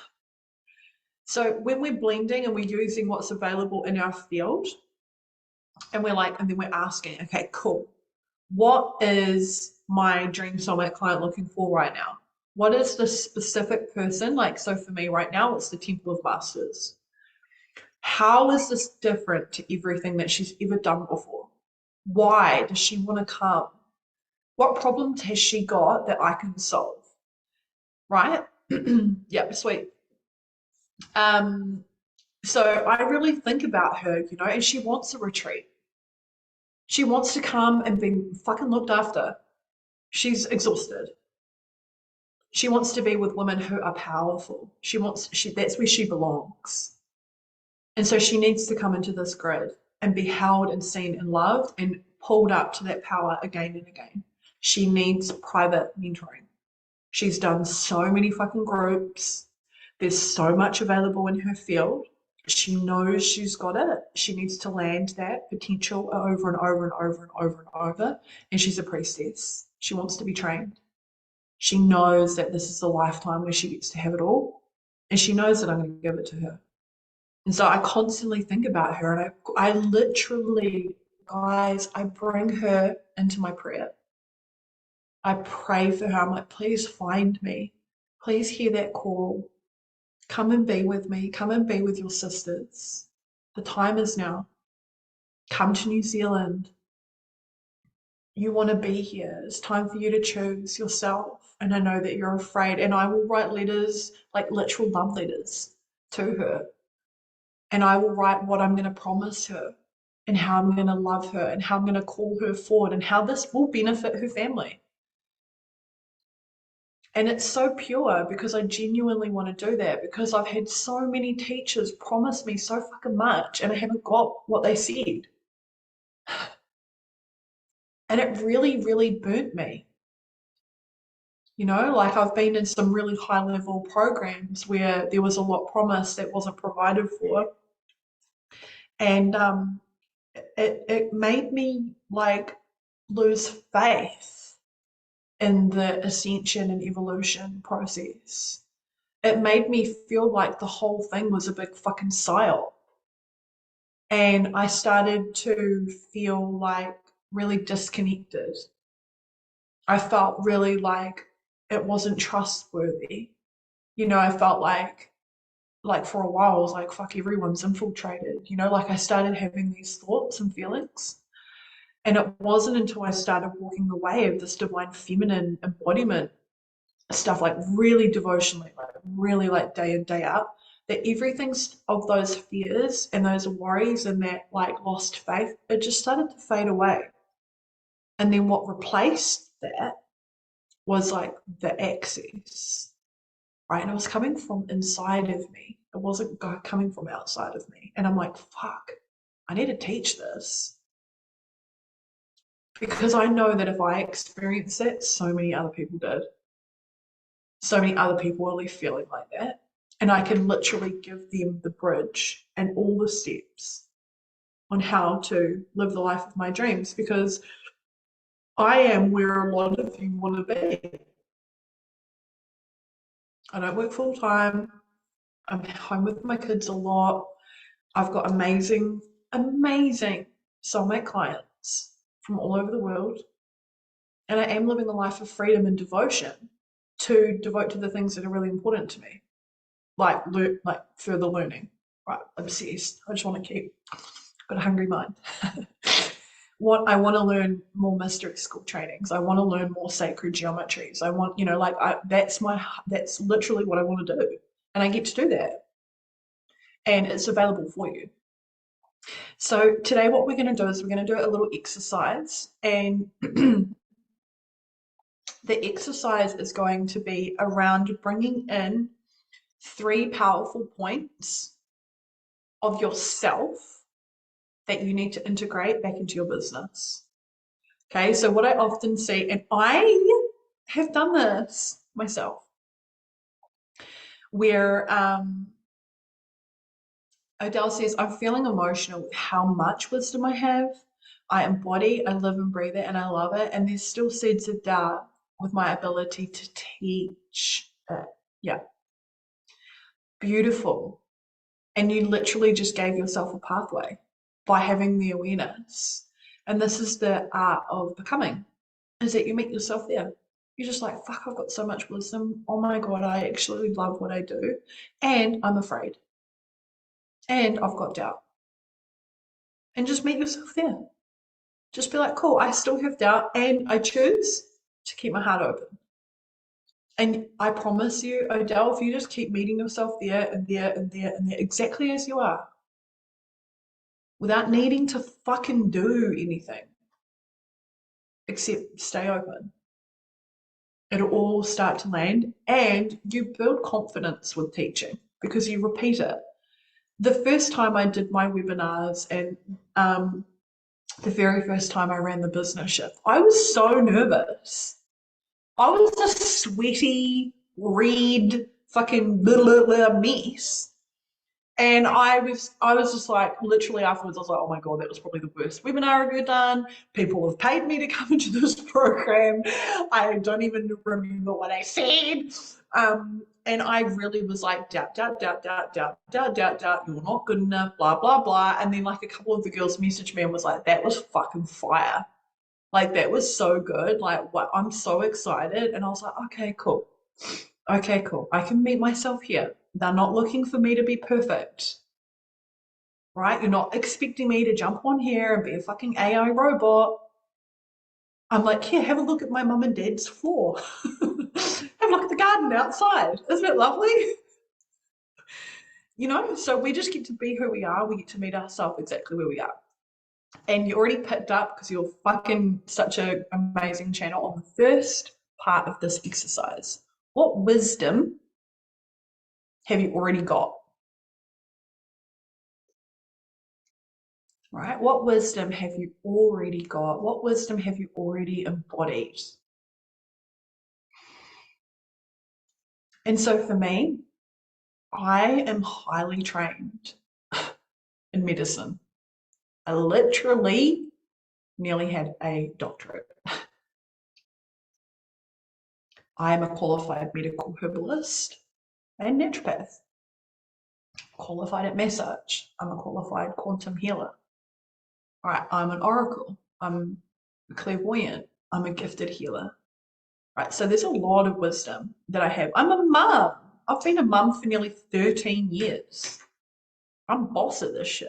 So when we're blending and we're using what's available in our field, and we're like, and then we're asking, okay, cool. What is my dream soulmate client looking for right now? What is the specific person? Like, so for me right now, it's the Temple of Masters. How is this different to everything that she's ever done before? Why does she want to come? What problems has she got that I can solve? Right? Yeah, sweet. So I really think about her, you know, and she wants a retreat. She wants to come and be fucking looked after. She's exhausted. She wants to be with women who are powerful. That's where she belongs. And so she needs to come into this grid and be held and seen and loved and pulled up to that power again and again. She needs private mentoring. She's done so many fucking groups. There's so much available in her field. She knows she's got it. She needs to land that potential over and over and over and over and over. And she's a priestess. She wants to be trained. She knows that this is a lifetime where she gets to have it all. And she knows that I'm going to give it to her. And so I constantly think about her, and I literally, guys, I bring her into my prayer. I pray for her. I'm like, please find me. Please hear that call. Come and be with me. Come and be with your sisters. The time is now. Come to New Zealand. You want to be here. It's time for you to choose yourself. And I know that you're afraid. And I will write letters, like literal love letters to her. And I will write what I'm going to promise her and how I'm going to love her and how I'm going to call her forward and how this will benefit her family. And it's so pure because I genuinely want to do that, because I've had so many teachers promise me so fucking much and I haven't got what they said. And it really, really burnt me. You know, like I've been in some really high level programs where there was a lot promised that wasn't provided for. And it made me like lose faith in the ascension and evolution process. It made me feel like the whole thing was a big fucking psyop. And I started to feel like really disconnected. I felt really like it wasn't trustworthy. You know, I felt like for a while I was like, fuck, everyone's infiltrated. You know, like I started having these thoughts and feelings. And it wasn't until I started walking the way of this divine feminine embodiment stuff, like really devotionally, like really like day in, day out, that everything's of those fears and those worries and that like lost faith, it just started to fade away. And then what replaced that was like the access, right? And it was coming from inside of me. It wasn't coming from outside of me. And I'm like, fuck, I need to teach this. Because I know that if I experienced it, so many other people did. So many other people are left feeling like that. And I can literally give them the bridge and all the steps on how to live the life of my dreams, because I am where a lot of you want to be. I don't work full time. I'm home with my kids a lot. I've got amazing, amazing soulmate clients from all over the world. And I am living a life of freedom and devotion to devote to the things that are really important to me. Like further learning, right? Obsessed. I just want to keep, got a hungry mind. I want to learn more mystery school trainings. I want to learn more sacred geometries. I want, that's literally what I want to do. And I get to do that. And it's available for you. So today what we're going to do is we're going to do a little exercise, and the exercise is going to be around bringing in 3 powerful points of yourself that you need to integrate back into your business. Okay, so what I often see, and I have done this myself, where Odell says, I'm feeling emotional with how much wisdom I have. I embody, I live and breathe it, and I love it. And there's still seeds of doubt with my ability to teach it. Yeah. Beautiful. And you literally just gave yourself a pathway by having the awareness. And this is the art of becoming, is that you meet yourself there. You're just like, fuck, I've got so much wisdom. Oh my God, I actually love what I do. And I'm afraid. And I've got doubt. And just meet yourself there. Just be like, cool, I still have doubt and I choose to keep my heart open. And I promise you, Odell, if you just keep meeting yourself there and there and there and there, exactly as you are, without needing to fucking do anything except stay open, it'll all start to land, and you build confidence with teaching because you repeat it. The first time I did my webinars and the very first time I ran the business shift, I was so nervous. I was a sweaty, red, fucking little mess. And I was just like, literally afterwards, I was like, oh my God, that was probably the worst webinar I've ever done. People have paid me to come into this program. I don't even remember what I said. And I really was like, doubt, you're not good enough, blah, blah, blah. And then like a couple of the girls messaged me and was like, that was fucking fire. Like, that was so good. Like, what? I'm so excited. And I was like, okay, cool. Okay, cool. I can meet myself here. They're not looking for me to be perfect, right? You're not expecting me to jump on here and be a fucking AI robot. I'm like, here, have a look at my mum and dad's floor. Have a look at the garden outside. Isn't it lovely? So we just get to be who we are. We get to meet ourselves exactly where we are. And you already picked up, because you're fucking such an amazing channel, on the first part of this exercise. What wisdom have you already got? Right? What wisdom have you already got? What wisdom have you already embodied? And so for me, I am highly trained in medicine. I literally nearly had a doctorate. I am a qualified medical herbalist and naturopath. Qualified at massage. I'm a qualified quantum healer. All right, I'm an oracle. I'm a clairvoyant. I'm a gifted healer. Right, so there's a lot of wisdom that I have. I'm a mum. I've been a mum for nearly 13 years. I'm boss at this shit.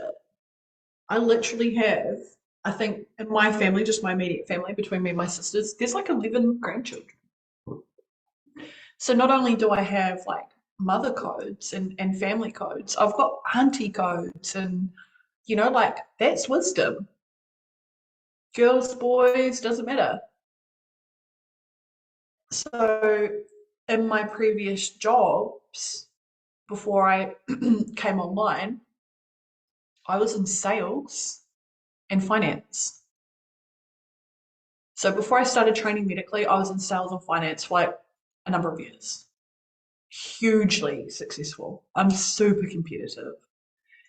I literally have, I think, in my family, just my immediate family, between me and my sisters, there's like 11 grandchildren. So not only do I have like mother codes and family codes. I've got auntie codes, and like that's wisdom. Girls, boys, doesn't matter. So in my previous jobs, before I came online, I was in sales and finance. So before I started training medically, I was in sales and finance for like a number of years. Hugely successful. I'm super competitive.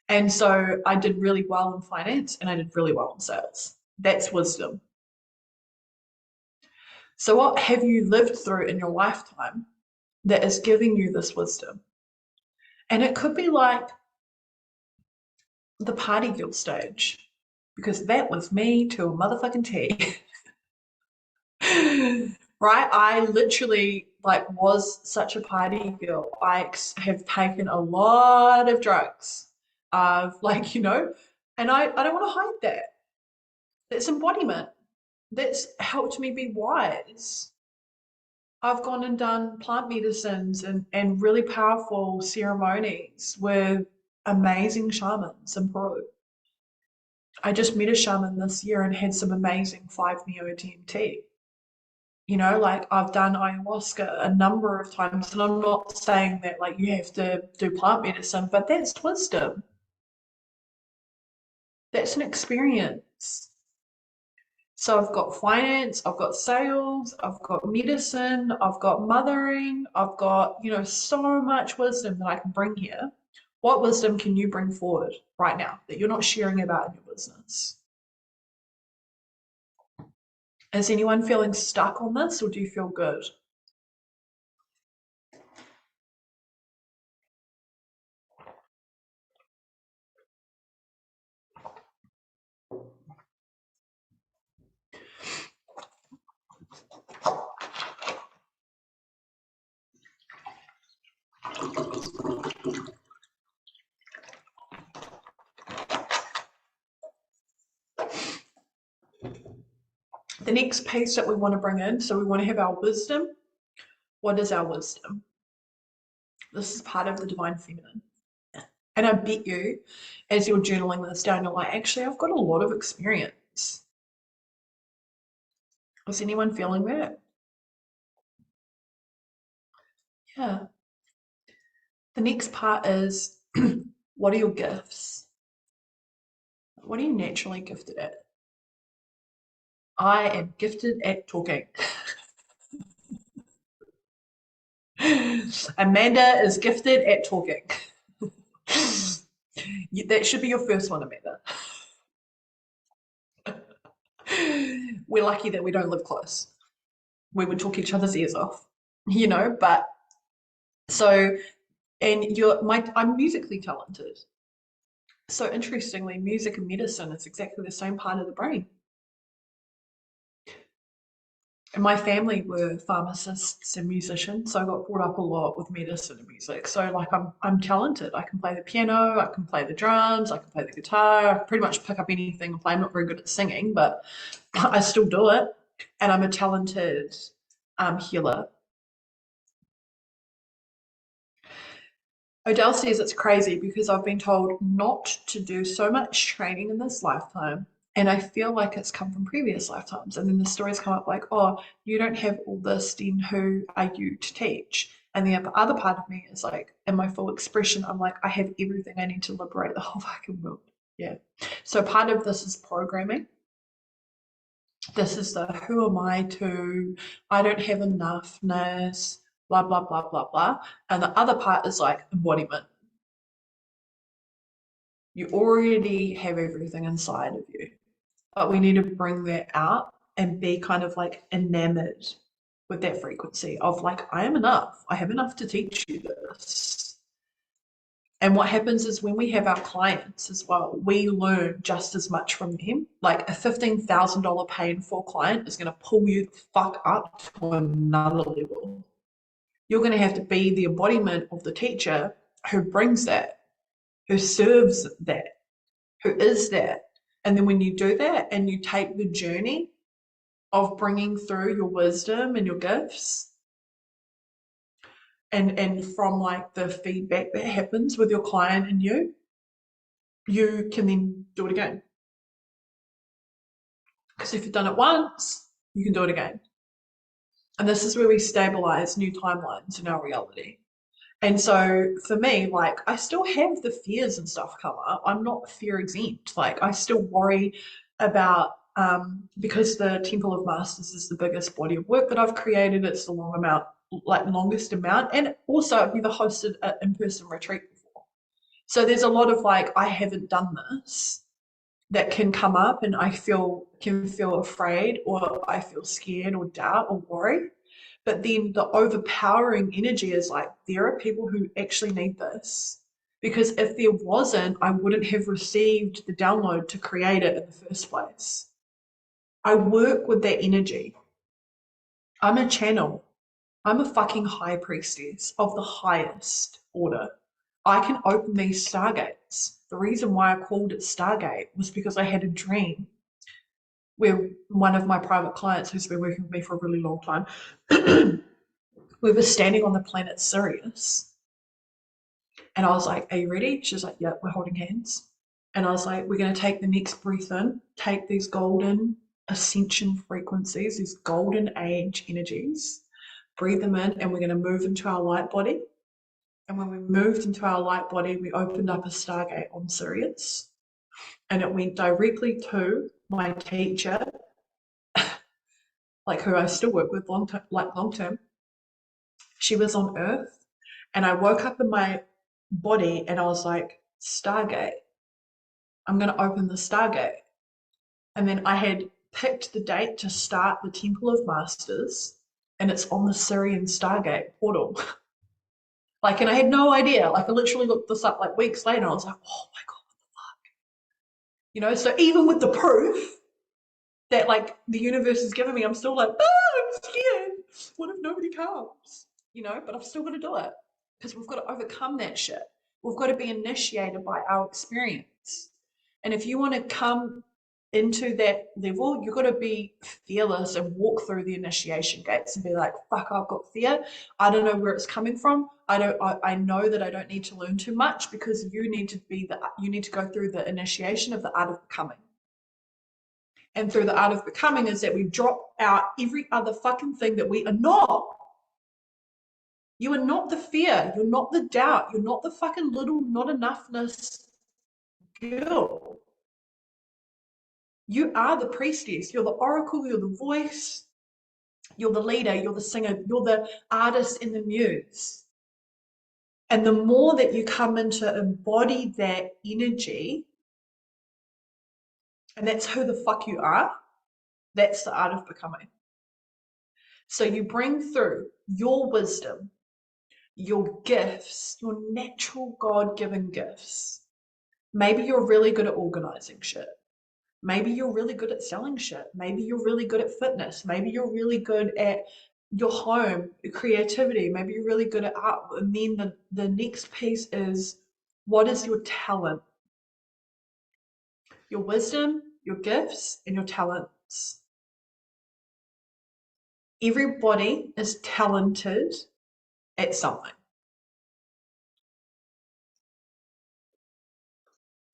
And so I did really well in finance and I did really well in sales. That's wisdom. So what have you lived through in your lifetime that is giving you this wisdom? And it could be like the party girl stage, because that was me to a motherfucking T. Right? I literally like was such a party girl. I have taken a lot of drugs. Like, and I don't want to hide that. That's embodiment. That's helped me be wise. I've gone and done plant medicines and really powerful ceremonies with amazing shamans in Peru. I just met a shaman this year and had some amazing 5-MeO DMT. Like I've done ayahuasca a number of times, and I'm not saying that like you have to do plant medicine, but that's wisdom. That's an experience. So I've got finance, I've got sales, I've got medicine, I've got mothering, I've got, so much wisdom that I can bring here. What wisdom can you bring forward right now that you're not sharing about in your business? Is anyone feeling stuck on this, or do you feel good? The next piece that we want to bring in, so we want to have our wisdom. What is our wisdom? This is part of the divine feminine. And I bet you, as you're journaling this down, you're like, actually, I've got a lot of experience. Is anyone feeling that? Yeah. The next part is, what are your gifts? What are you naturally gifted at? I am gifted at talking. Amanda is gifted at talking. That should be your first one, Amanda. We're lucky that we don't live close. We would talk each other's ears off, but so, and I'm musically talented. So interestingly, music and medicine is exactly the same part of the brain. And my family were pharmacists and musicians, so I got brought up a lot with medicine and music. So like I'm talented. I can play the piano, I can play the drums, I can play the guitar, I can pretty much pick up anything and play. I'm not very good at singing, but I still do it. And I'm a talented healer. Odell says it's crazy because I've been told not to do so much training in this lifetime. And I feel like it's come from previous lifetimes. And then the stories come up like, oh, you don't have all this, then who are you to teach? And the other part of me is like, in my full expression, I'm like, I have everything I need to liberate the whole fucking world. Yeah. So part of this is programming. This is the who am I to, I don't have enoughness, blah, blah, blah, blah, blah. And the other part is like embodiment. You already have everything inside of you, but we need to bring that out and be kind of like enamored with that frequency of like, I am enough. I have enough to teach you this. And what happens is when we have our clients as well, we learn just as much from them. Like a $15,000 paying for client is going to pull you the fuck up to another level. You're going to have to be the embodiment of the teacher who brings that, who serves that, who is that. And then when you do that and you take the journey of bringing through your wisdom and your gifts, and from like the feedback that happens with your client and you can then do it again. Because if you've done it once, you can do it again. And this is where we stabilize new timelines in our reality. And so for me, like, I still have the fears and stuff come up. I'm not fear exempt. Like, I still worry about, because the Temple of Masters is the biggest body of work that I've created. It's the longest amount. And also, I've never hosted an in-person retreat before. So there's a lot of like, I haven't done this that can come up, and I can feel afraid, or I feel scared or doubt or worry. But then the overpowering energy is like, there are people who actually need this. Because if there wasn't, I wouldn't have received the download to create it in the first place. I work with that energy. I'm a channel. I'm a fucking high priestess of the highest order. I can open these stargates. The reason why I called it Stargate was because I had a dream where one of my private clients who's been working with me for a really long time, we were standing on the planet Sirius. And I was like, are you ready? She was like, yeah, we're holding hands. And I was like, we're going to take the next breath in, take these golden ascension frequencies, these golden age energies, breathe them in, and we're going to move into our light body. And when we moved into our light body, we opened up a Stargate on Sirius. And it went directly to my teacher, like who I still work with long term. She was on Earth, and I woke up in my body and I was like, Stargate. I'm going to open the Stargate. And then I had picked the date to start the Temple of Masters, and it's on the Sirian Stargate portal. Like, and I had no idea. Like, I literally looked this up like weeks later, and I was like, oh my God, what the fuck? You know, so even with the proof that like the universe is giving me, I'm still like, I'm scared. What if nobody comes? You know, but I've still got to do it because we've got to overcome that shit. We've got to be initiated by our experience. And if you want to come into that level, you've got to be fearless and walk through the initiation gates and be like, fuck, I've got fear. I don't know where it's coming from. I know that I don't need to learn too much, because you need to go through the initiation of the art of becoming. And through the art of becoming is that we drop out every other fucking thing that we are not. You are not the fear. You're not the doubt. You're not the fucking little not enoughness girl. You are the priestess. You're the oracle. You're the voice. You're the leader. You're the singer. You're the artist and the muse. And the more that you come into embody that energy, and that's who the fuck you are, that's the art of becoming. So you bring through your wisdom, your gifts, your natural God-given gifts. Maybe you're really good at organizing shit. Maybe you're really good at selling shit. Maybe you're really good at fitness. Maybe you're really good at your home, creativity. Maybe you're really good at art. And then the next piece is, what is your talent? Your wisdom, your gifts, and your talents. Everybody is talented at something.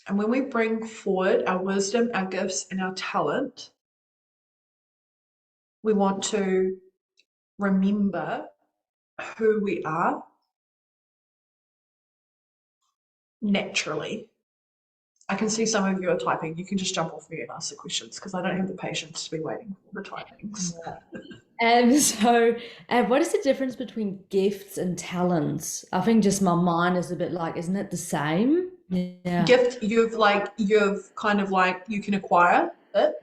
And when we bring forward our wisdom, our gifts, and our talent, we want to remember who we are naturally. I can see some of you are typing. You can just jump off me and ask the questions, because I don't have the patience to be waiting for the typings. So, what is the difference between gifts and talents? I think just my mind is a bit like, isn't it the same? Yeah. Gift, you've kind of like, you can acquire it,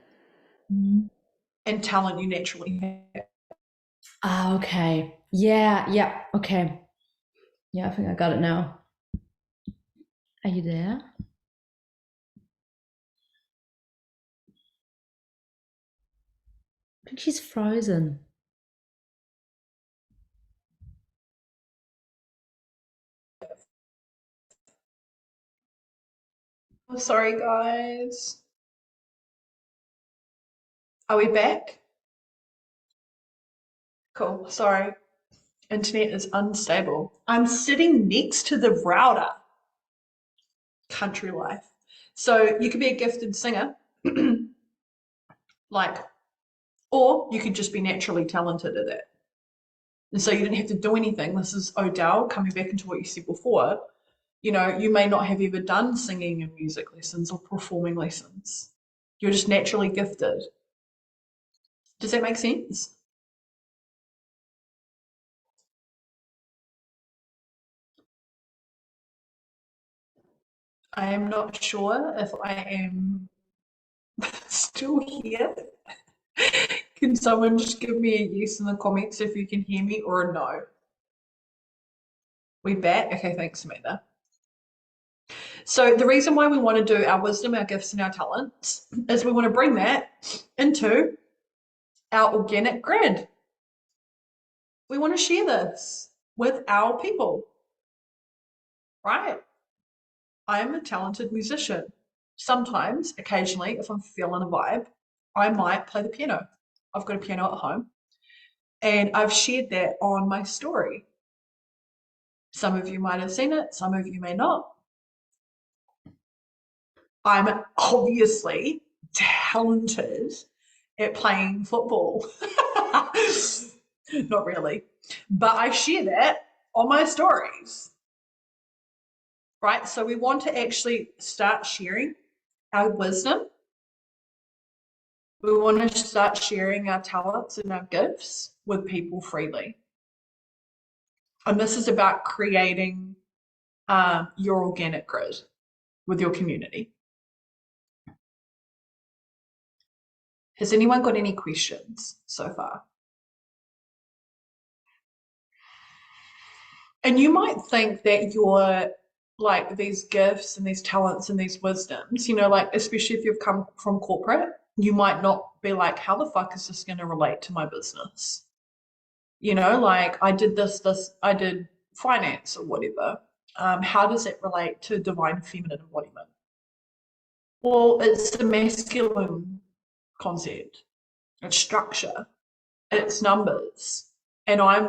and talent you naturally have. Ah, okay. Yeah, okay. Yeah, I think I got it now. Are you there? I think she's frozen. Oh, sorry, guys. Are we back? Cool. Sorry. Internet is unstable. I'm sitting next to the router. Country life. So you could be a gifted singer, like, or you could just be naturally talented at it. And so you didn't have to do anything. This is Odell coming back into what you said before. You know, you may not have ever done singing and music lessons or performing lessons. You're just naturally gifted. Does that make sense? I am not sure if I am still here. Can someone just give me a yes in the comments if you can hear me, or a no? We back? Okay, thanks, Samantha. So the reason why we want to do our wisdom, our gifts, and our talents is we want to bring that into our organic grid. We want to share this with our people, right? I am a talented musician. Sometimes, occasionally, if I'm feeling a vibe, I might play the piano. I've got a piano at home, and I've shared that on my story. Some of you might have seen it, some of you may not. I'm obviously talented at playing football. Not really, but I share that on my stories, right? So we want to actually start sharing our wisdom. We want to start sharing our talents and our gifts with people freely. And this is about creating your organic grid with your community. Has anyone got any questions so far? And you might think that your like these gifts and these talents and these wisdoms, you know, like especially if you've come from corporate, you might not be like, how the fuck is this going to relate to my business? You know, like I did I did finance or whatever. How does it relate to divine feminine embodiment? Well, it's the masculine concept, it's structure, it's numbers. And I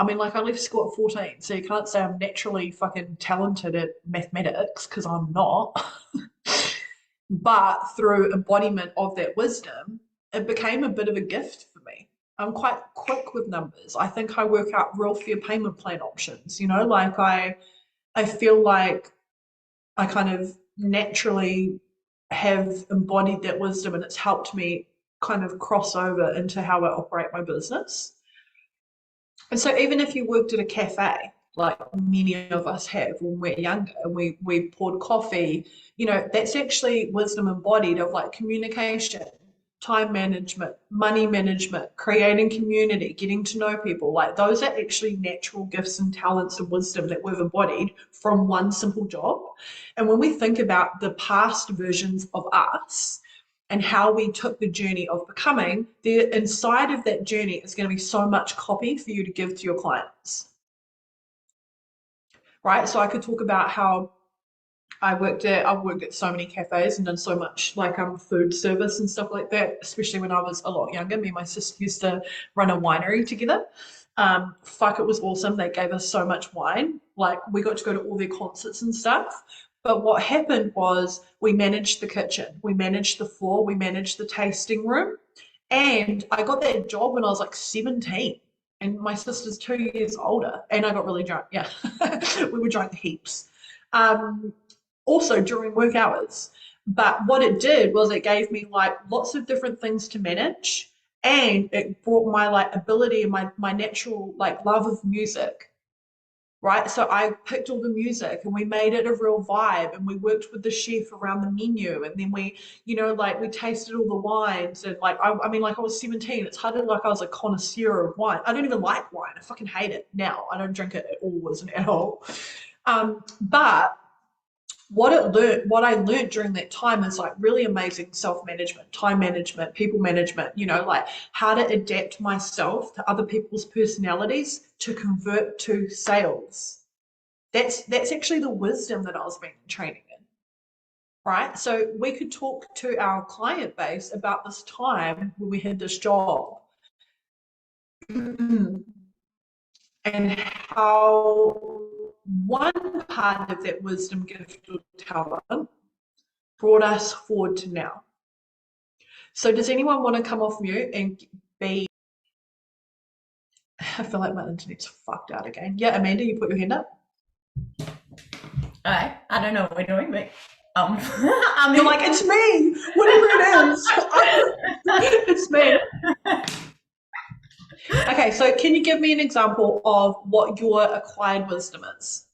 mean, like I left school at 14, so you can't say I'm naturally fucking talented at mathematics because I'm not. But through embodiment of that wisdom, it became a bit of a gift for me. I'm quite quick with numbers. I think I work out real fair payment plan options, you know, like I feel like I kind of naturally have embodied that wisdom and it's helped me kind of cross over into how I operate my business. And so even if you worked at a cafe, like many of us have when we're younger, and we poured coffee, you know, that's actually wisdom embodied of like communication, time management, money management, creating community, getting to know people. Like those are actually natural gifts and talents and wisdom that we've embodied from one simple job. And when we think about the past versions of us, and how we took the journey of becoming, the inside of that journey is going to be so much copy for you to give to your clients. Right? So I could talk about how I've worked at so many cafes and done so much like food service and stuff like that, especially when I was a lot younger. Me and my sister used to run a winery together. Fuck, it was awesome. They gave us so much wine. Like we got to go to all their concerts and stuff. But what happened was we managed the kitchen, we managed the floor, we managed the tasting room. And I got that job when I was like 17. And my sister's 2 years older. And I got really drunk. Yeah. We were drunk heaps. Also during work hours. But what it did was it gave me like lots of different things to manage. And it brought my like ability and my natural like love of music, right? So I picked all the music and we made it a real vibe and we worked with the chef around the menu and then we, you know, like we tasted all the wines and like, I mean, like I was 17, it's hardly like I was a connoisseur of wine. I don't even like wine. I fucking hate it now. I don't drink it at all as an adult. But what I learned during that time is like really amazing self-management, time management, people management, you know, like how to adapt myself to other people's personalities to convert to sales. That's actually the wisdom that I was being training in, right? So we could talk to our client base about this time when we had this job. and how one part of that wisdom, gift, or talent brought us forward to now. So does anyone want to come off mute and be, I feel like my internet's fucked out again. Yeah, Amanda, you put your hand up. I don't know what we're doing, but You're like, it's me, whatever it is. It's me. Okay, so can you give me an example of what your acquired wisdom is?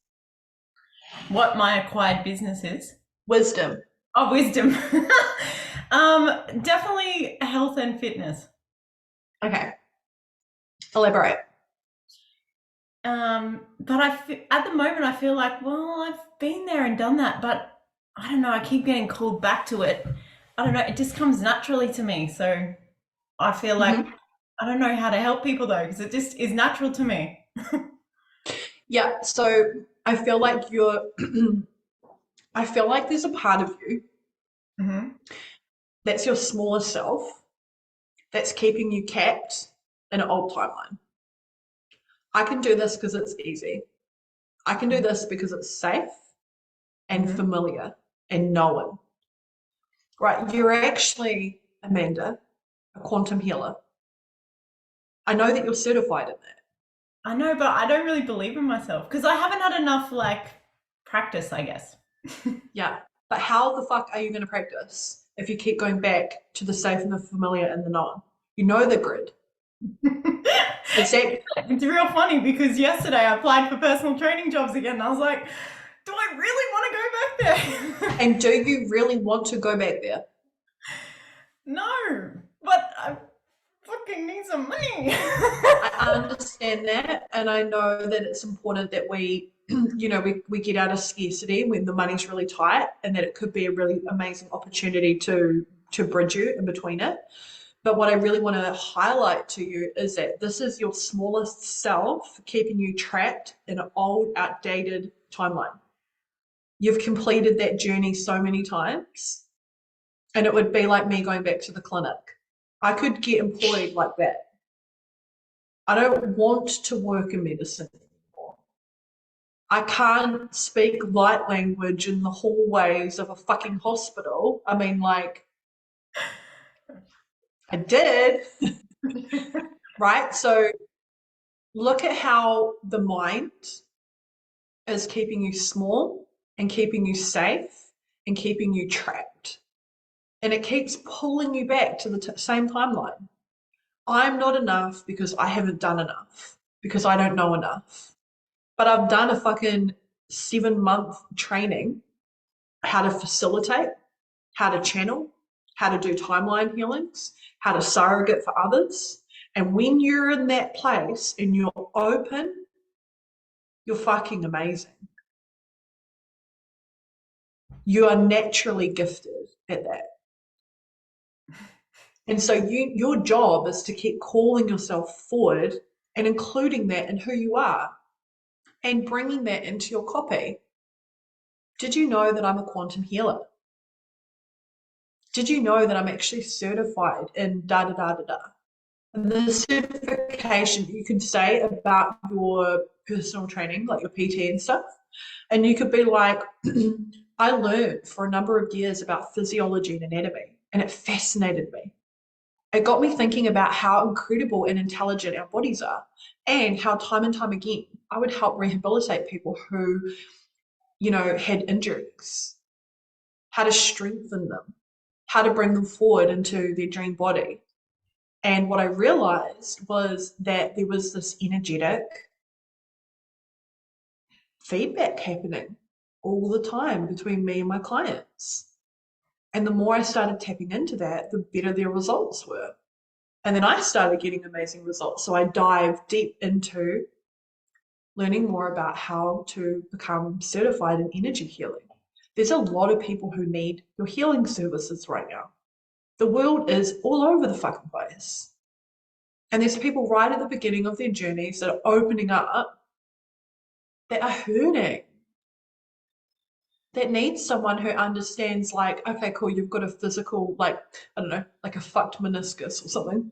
what my acquired business is. Wisdom. Oh, wisdom. Definitely health and fitness. Okay. Elaborate. But at the moment I feel like, well, I've been there and done that, but I don't know, I keep getting called back to it. I don't know, it just comes naturally to me. So I feel like I don't know how to help people though, because it just is natural to me. Yeah, so I feel like I feel like there's a part of you that's your smaller self that's keeping you capped in an old timeline. I can do this because it's easy. I can do this because it's safe and familiar and known. Right, you're actually, Amanda, a quantum healer. I know that you're certified in that. I know, but I don't really believe in myself because I haven't had enough practice, I guess. Yeah, but how the fuck are you going to practice if you keep going back to the safe and the familiar and the known? You know the grid. Exactly. It's real funny because yesterday I applied for personal training jobs again and I was like, do I really want to go back there? And do you really want to go back there? No, but I fucking need some money. I understand that, and I know that it's important that we we get out of scarcity when the money's really tight, and that it could be a really amazing opportunity to bridge you in between it. But what I really want to highlight to you is that this is your smallest self keeping you trapped in an old, outdated timeline. You've completed that journey so many times, and it would be like me going back to the clinic. I could get employed like that. I don't want to work in medicine anymore. I can't speak light language in the hallways of a fucking hospital. I mean, like, I did, right? So look at how the mind is keeping you small and keeping you safe and keeping you trapped. And it keeps pulling you back to the same timeline. I'm not enough because I haven't done enough, because I don't know enough. But I've done a fucking 7-month training, how to facilitate, how to channel, how to do timeline healings, how to surrogate for others. And when you're in that place and you're open, you're fucking amazing. You are naturally gifted at that. And so your job is to keep calling yourself forward and including that in who you are and bringing that into your copy. Did you know that I'm a quantum healer? Did you know that I'm actually certified in da da da da da? And the certification you could say about your personal training, like your PT and stuff, and you could be like, I learned for a number of years about physiology and anatomy, and it fascinated me. It got me thinking about how incredible and intelligent our bodies are, and how time and time again I would help rehabilitate people who, had injuries, how to strengthen them, how to bring them forward into their dream body. And what I realized was that there was this energetic feedback happening all the time between me and my clients. And the more I started tapping into that, the better their results were. And then I started getting amazing results. So I dived deep into learning more about how to become certified in energy healing. There's a lot of people who need your healing services right now. The world is all over the fucking place. And there's people right at the beginning of their journeys that are opening up, that are hurting, that need someone who understands, like, okay, cool, you've got a physical, like, I don't know, like a fucked meniscus or something,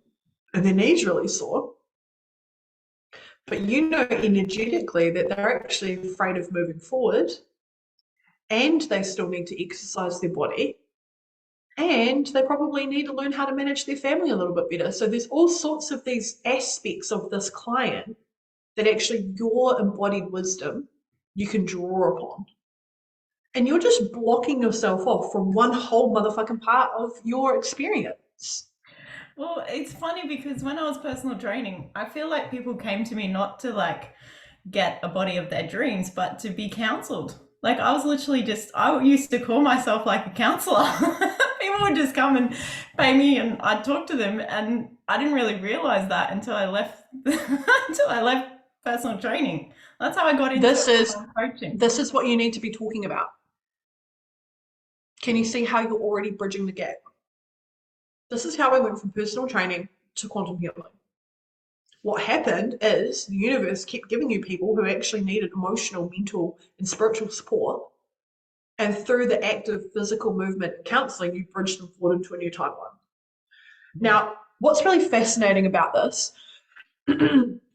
and their knee's really sore. but you know energetically that they're actually afraid of moving forward, and they still need to exercise their body, and they probably need to learn how to manage their family a little bit better. So there's all sorts of these aspects of this client that actually your embodied wisdom you can draw upon. And you're just blocking yourself off from one whole motherfucking part of your experience. Well, it's funny because when I was personal training, I feel like people came to me not to like get a body of their dreams, but to be counseled. Like I was literally I used to call myself like a counselor. People would just come and pay me and I'd talk to them, and I didn't really realize that until I left until I left personal training. That's how I got into coaching. This is what you need to be talking about. Can you see how you're already bridging the gap? This is how I went from personal training to quantum healing. What happened is the universe kept giving you people who actually needed emotional, mental, and spiritual support. And through the act of physical movement and counseling, you bridged them forward into a new timeline. Now, what's really fascinating about this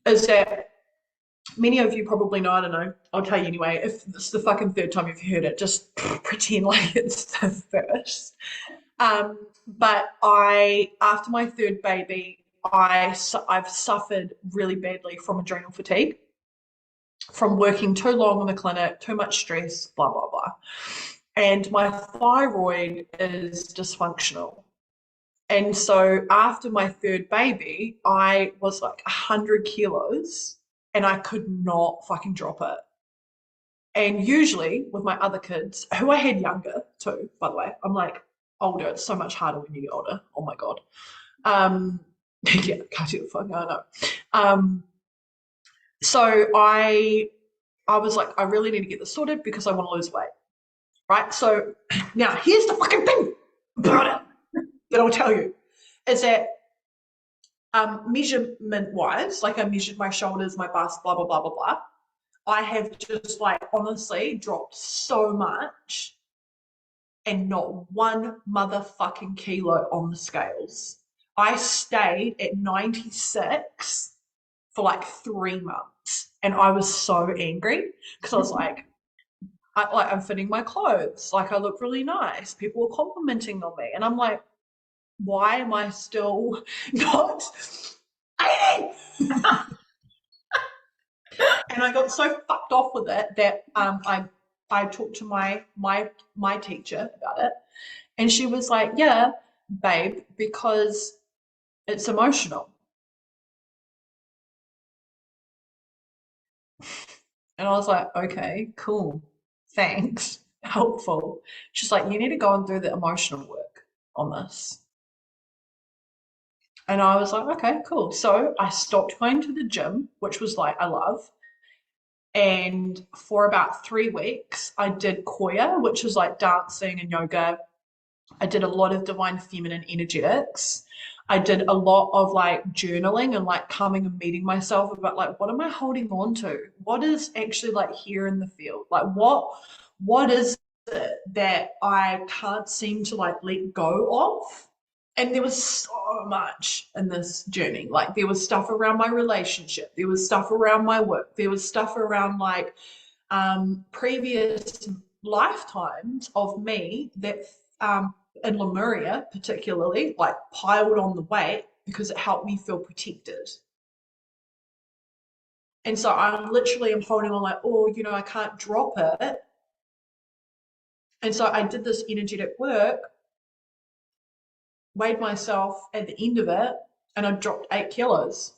is that many of you probably know, I don't know, I'll tell you anyway, if it's the fucking third time you've heard it, just pretend like it's the first. But after my third baby, I've suffered really badly from adrenal fatigue, from working too long in the clinic, too much stress, blah, blah, blah. And my thyroid is dysfunctional. And so after my third baby, I was like 100 kilos and I could not fucking drop it. And usually with my other kids, who I had younger too, by the way, I'm like, older, it's so much harder when you get older. Oh my God. Yeah, can't do the fuck, I know. So I was like, I really need to get this sorted because I want to lose weight. Right? So now here's the fucking thing about it that I'll tell you is that measurement wise, like I measured my shoulders, my bust, blah, blah, blah, blah, blah. I have just like honestly dropped so much and not one motherfucking kilo on the scales. I stayed at 96 for like 3 months and I was so angry because I was like, I'm fitting my clothes, like I look really nice. People were complimenting on me and I'm like, why am I still not eating? And I got so fucked off with it that I talked to my teacher about it, and she was like, yeah, babe, because it's emotional. And I was like, okay, cool, thanks, helpful. She's like, you need to go and do the emotional work on this. And I was like, okay, cool. So I stopped going to the gym, which was like, I love. And for about 3 weeks, I did Koya, which is like dancing and yoga. I did a lot of divine feminine energetics. I did a lot of like journaling and like coming and meeting myself about like, what am I holding on to? What is actually like here in the field? Like what is it that I can't seem to like let go of? And there was so much in this journey. Like there was stuff around my relationship. There was stuff around my work. There was stuff around like previous lifetimes of me that in Lemuria particularly, like piled on the weight because it helped me feel protected. And so I literally am holding on like, oh, you know, I can't drop it. And so I did this energetic work, weighed myself at the end of it, and I dropped 8 kilos.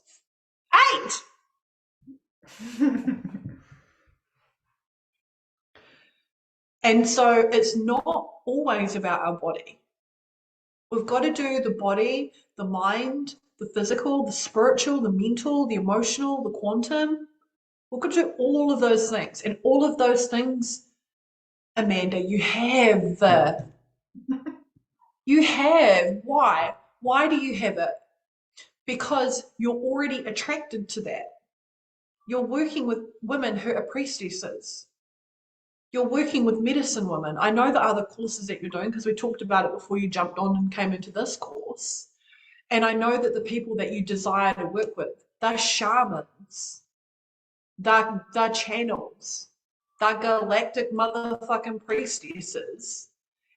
8! And so it's not always about our body. We've got to do the body, the mind, the physical, the spiritual, the mental, the emotional, the quantum. We've got to do all of those things. And all of those things, Amanda, you have. You have. Why? Why do you have it? Because you're already attracted to that. You're working with women who are priestesses. You're working with medicine women. I know the other courses that you're doing because we talked about it before you jumped on and came into this course. And I know that the people that you desire to work with, they're shamans. They're channels. They're galactic motherfucking priestesses.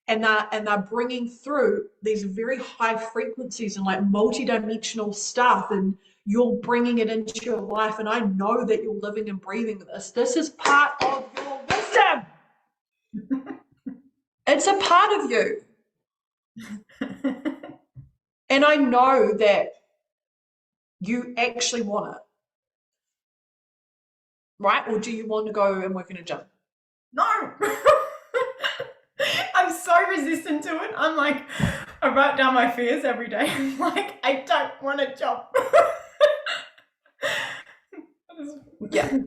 And they're bringing through these very high frequencies and like multi-dimensional stuff, and you're bringing it into your life. And I know that you're living and breathing this. This is part of your wisdom. It's a part of you. And I know that you actually want it. Right? Or do you want to go and work in a gym? No. I'm so resistant to it. I'm like, I write down my fears every day. I'm like, I don't want to jump. Yeah.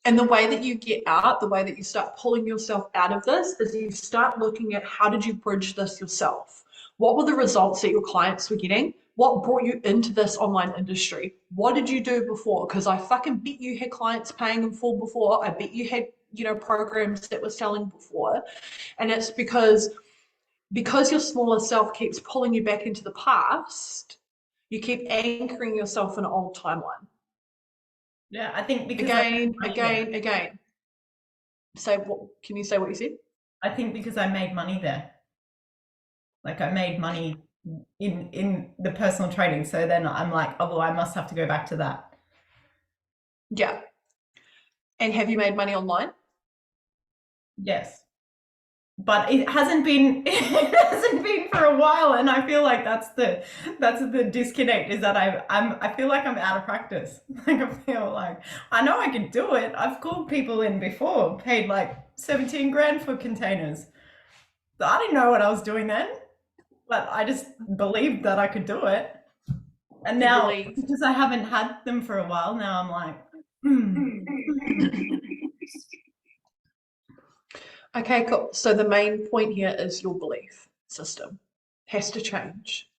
And the way that you get out, the way that you start pulling yourself out of this is you start looking at how did you bridge this yourself? What were the results that your clients were getting? What brought you into this online industry? What did you do before? Because I fucking bet you had clients paying in full before. I bet you had, programs that were selling before. And it's because your smaller self keeps pulling you back into the past, you keep anchoring yourself in an old timeline. Yeah, I think because Again. Can you say what you said? I think because I made money there. Like I made money in the personal trading. So then I'm like, oh, well, I must have to go back to that. Yeah. And have you made money online? Yes. But it hasn't been for a while, and I feel like that's the disconnect, is that I feel like I'm out of practice. Like I feel like I know I can do it. I've called people in before, paid like 17 grand for containers. So I didn't know what I was doing then, but I just believed that I could do it. And now because I haven't had them for a while, now I'm like, Okay, cool. So the main point here is your belief system has to change.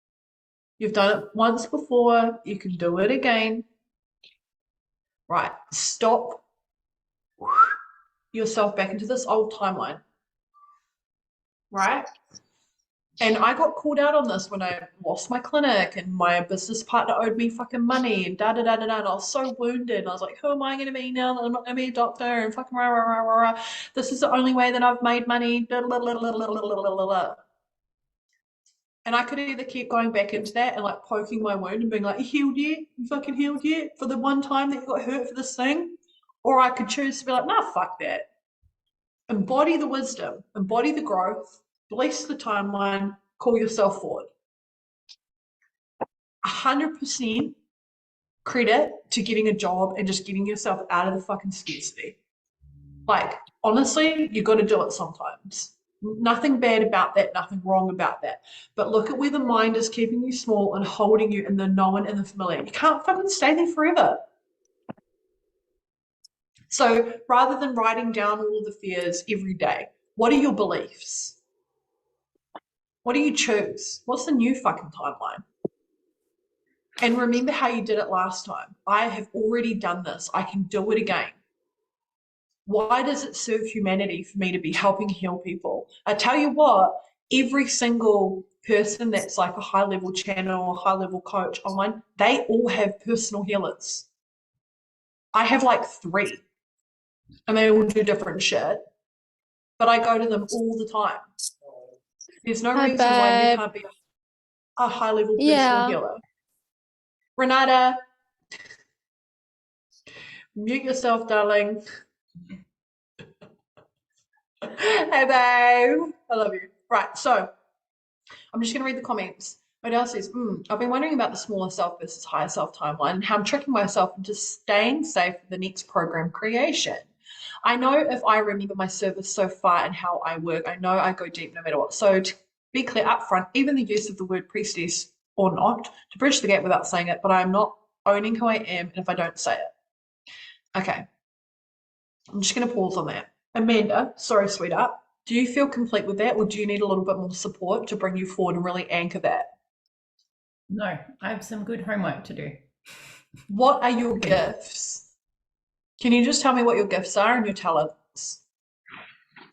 You've done it once before, you can do it again. Right, stop yourself back into this old timeline. Right? And I got called out on this when I lost my clinic and my business partner owed me fucking money and da-da-da-da-da, and I was so wounded. And I was like, who am I going to be now that I'm not going to be a doctor and fucking rah, rah, rah, rah, rah. This is the only way that I've made money. And I could either keep going back into that and like poking my wound and being like, you healed yet? You fucking healed yet? For the one time that you got hurt for this thing? Or I could choose to be like, nah, fuck that. Embody the wisdom, embody the growth, bless the timeline, call yourself forward. 100% credit to getting a job and just getting yourself out of the fucking scarcity. Like, honestly, you got to do it sometimes. Nothing bad about that, nothing wrong about that. But look at where the mind is keeping you small and holding you in the known and the familiar. You can't fucking stay there forever. So rather than writing down all of the fears every day, what are your beliefs? What do you choose? What's the new fucking timeline? And remember how you did it last time. I have already done this. I can do it again. Why does it serve humanity for me to be helping heal people? I tell you what, every single person that's like a high-level channel, a high-level coach online, they all have personal healers. I have like 3, and they all do different shit, but I go to them all the time. There's no reason why you can't be a high-level personal healer. Renata, mute yourself, darling. Hey, babe. I love you. Right, so I'm just going to read the comments. Odell says, I've been wondering about the smaller self versus higher self timeline and how I'm tricking myself into staying safe for the next program creation. I know if I remember my service so far and how I work, I know I go deep no matter what. So to be clear up front, even the use of the word priestess or not, to bridge the gap without saying it, but I'm not owning who I am if I don't say it. Okay. I'm just going to pause on that. Amanda, sorry, sweetheart. Do you feel complete with that, or do you need a little bit more support to bring you forward and really anchor that? No, I have some good homework to do. What are your gifts? Can you just tell me what your gifts are and your talents?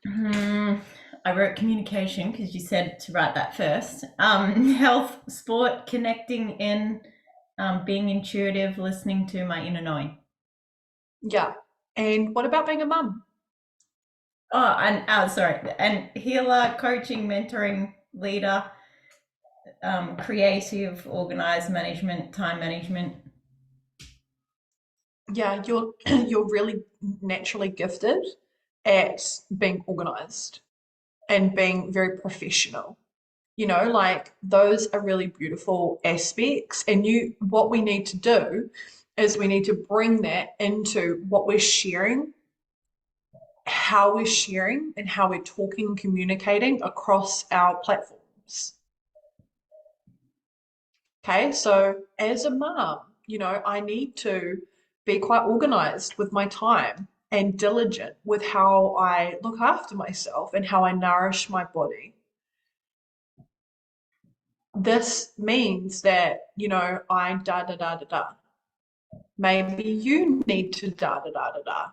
I wrote communication because you said to write that first. Health, sport, connecting in, being intuitive, listening to my inner knowing. Yeah, And what about being a mum? Oh, and sorry, and healer, coaching, mentoring, leader, creative, organized management, time management. Yeah, you're you're really naturally gifted at being organized and being very professional. You know, like those are really beautiful aspects. And what we need to do is we need to bring that into what we're sharing, how we're sharing, and how we're talking and communicating across our platforms. Okay, so as a mom, I need to be quite organized with my time and diligent with how I look after myself and how I nourish my body. This means that, I da da da da da. Maybe you need to da da da da da.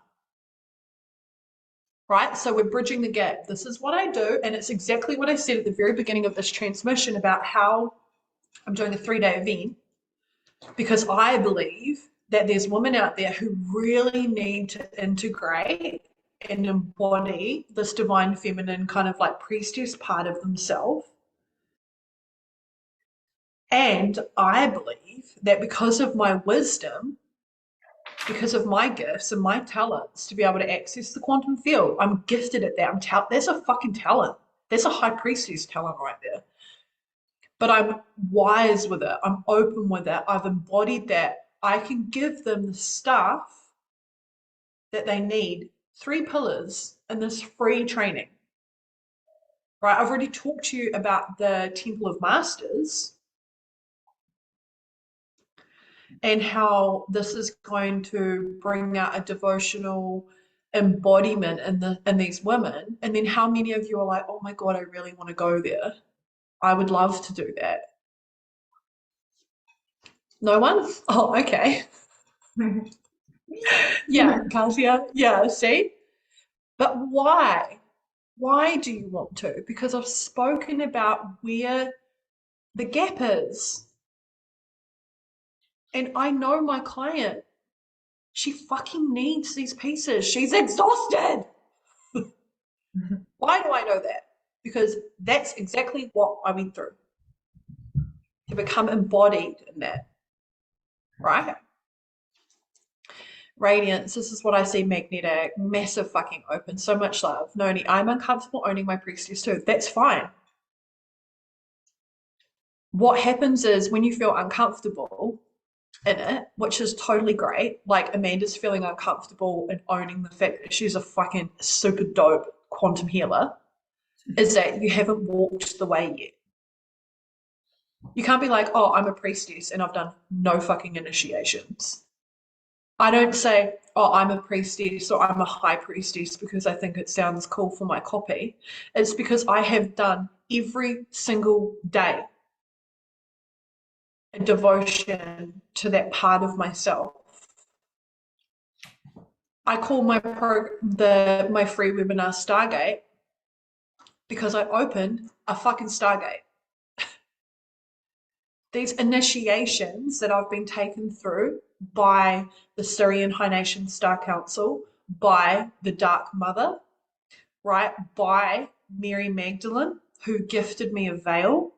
Right? So we're bridging the gap. This is what I do. And it's exactly what I said at the very beginning of this transmission about how I'm doing a 3-day event, because I believe that there's women out there who really need to integrate and embody this divine feminine kind of like priestess part of themselves. And I believe that because of my wisdom, because of my gifts and my talents to be able to access the quantum field, I'm gifted at that. There's a fucking talent. There's a high priestess talent right there. But I'm wise with it. I'm open with it. I've embodied that. I can give them the stuff that they need. 3 pillars in this free training. Right? I've already talked to you about the Temple of Masters and how this is going to bring out a devotional embodiment in these women. And then how many of you are like, oh my God, I really want to go there. I would love to do that. No one? Oh, okay. Yeah, Kasia. Yeah, see? But why? Why do you want to? Because I've spoken about where the gap is. And I know my client, she fucking needs these pieces. She's exhausted. Why do I know that? Because that's exactly what I went through to become embodied in that, right? Radiance, this is what I see. Magnetic, massive fucking open, so much love. Noni, I'm uncomfortable owning my priestess too. That's fine. What happens is when you feel uncomfortable in it, which is totally great, like Amanda's feeling uncomfortable and owning the fact that she's a fucking super dope quantum healer, is that you haven't walked the way yet. You can't be like, oh, I'm a priestess and I've done no fucking initiations. I don't say, oh, I'm a priestess or I'm a high priestess because I think it sounds cool for my copy. It's because I have done every single day a devotion to that part of myself. I call my free webinar Stargate because I opened a fucking Stargate. These initiations that I've been taken through by the Syrian High Nation Star Council, by the Dark Mother, right, by Mary Magdalene, who gifted me a veil.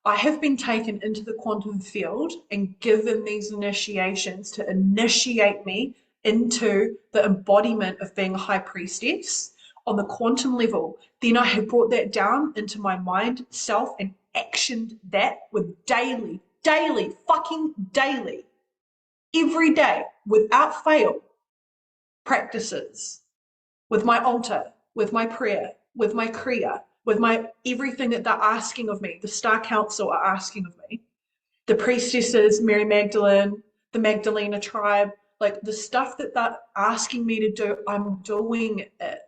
I have been taken into the quantum field and given these initiations to initiate me into the embodiment of being a high priestess on the quantum level. Then I have brought that down into my mind self and actioned that with daily, fucking daily, every day, without fail, practices with my altar, with my prayer, with my kriya, with my everything that they're asking of me. The Star Council are asking of me. The priestesses, Mary Magdalene, the Magdalena tribe, like the stuff that they're asking me to do, I'm doing it.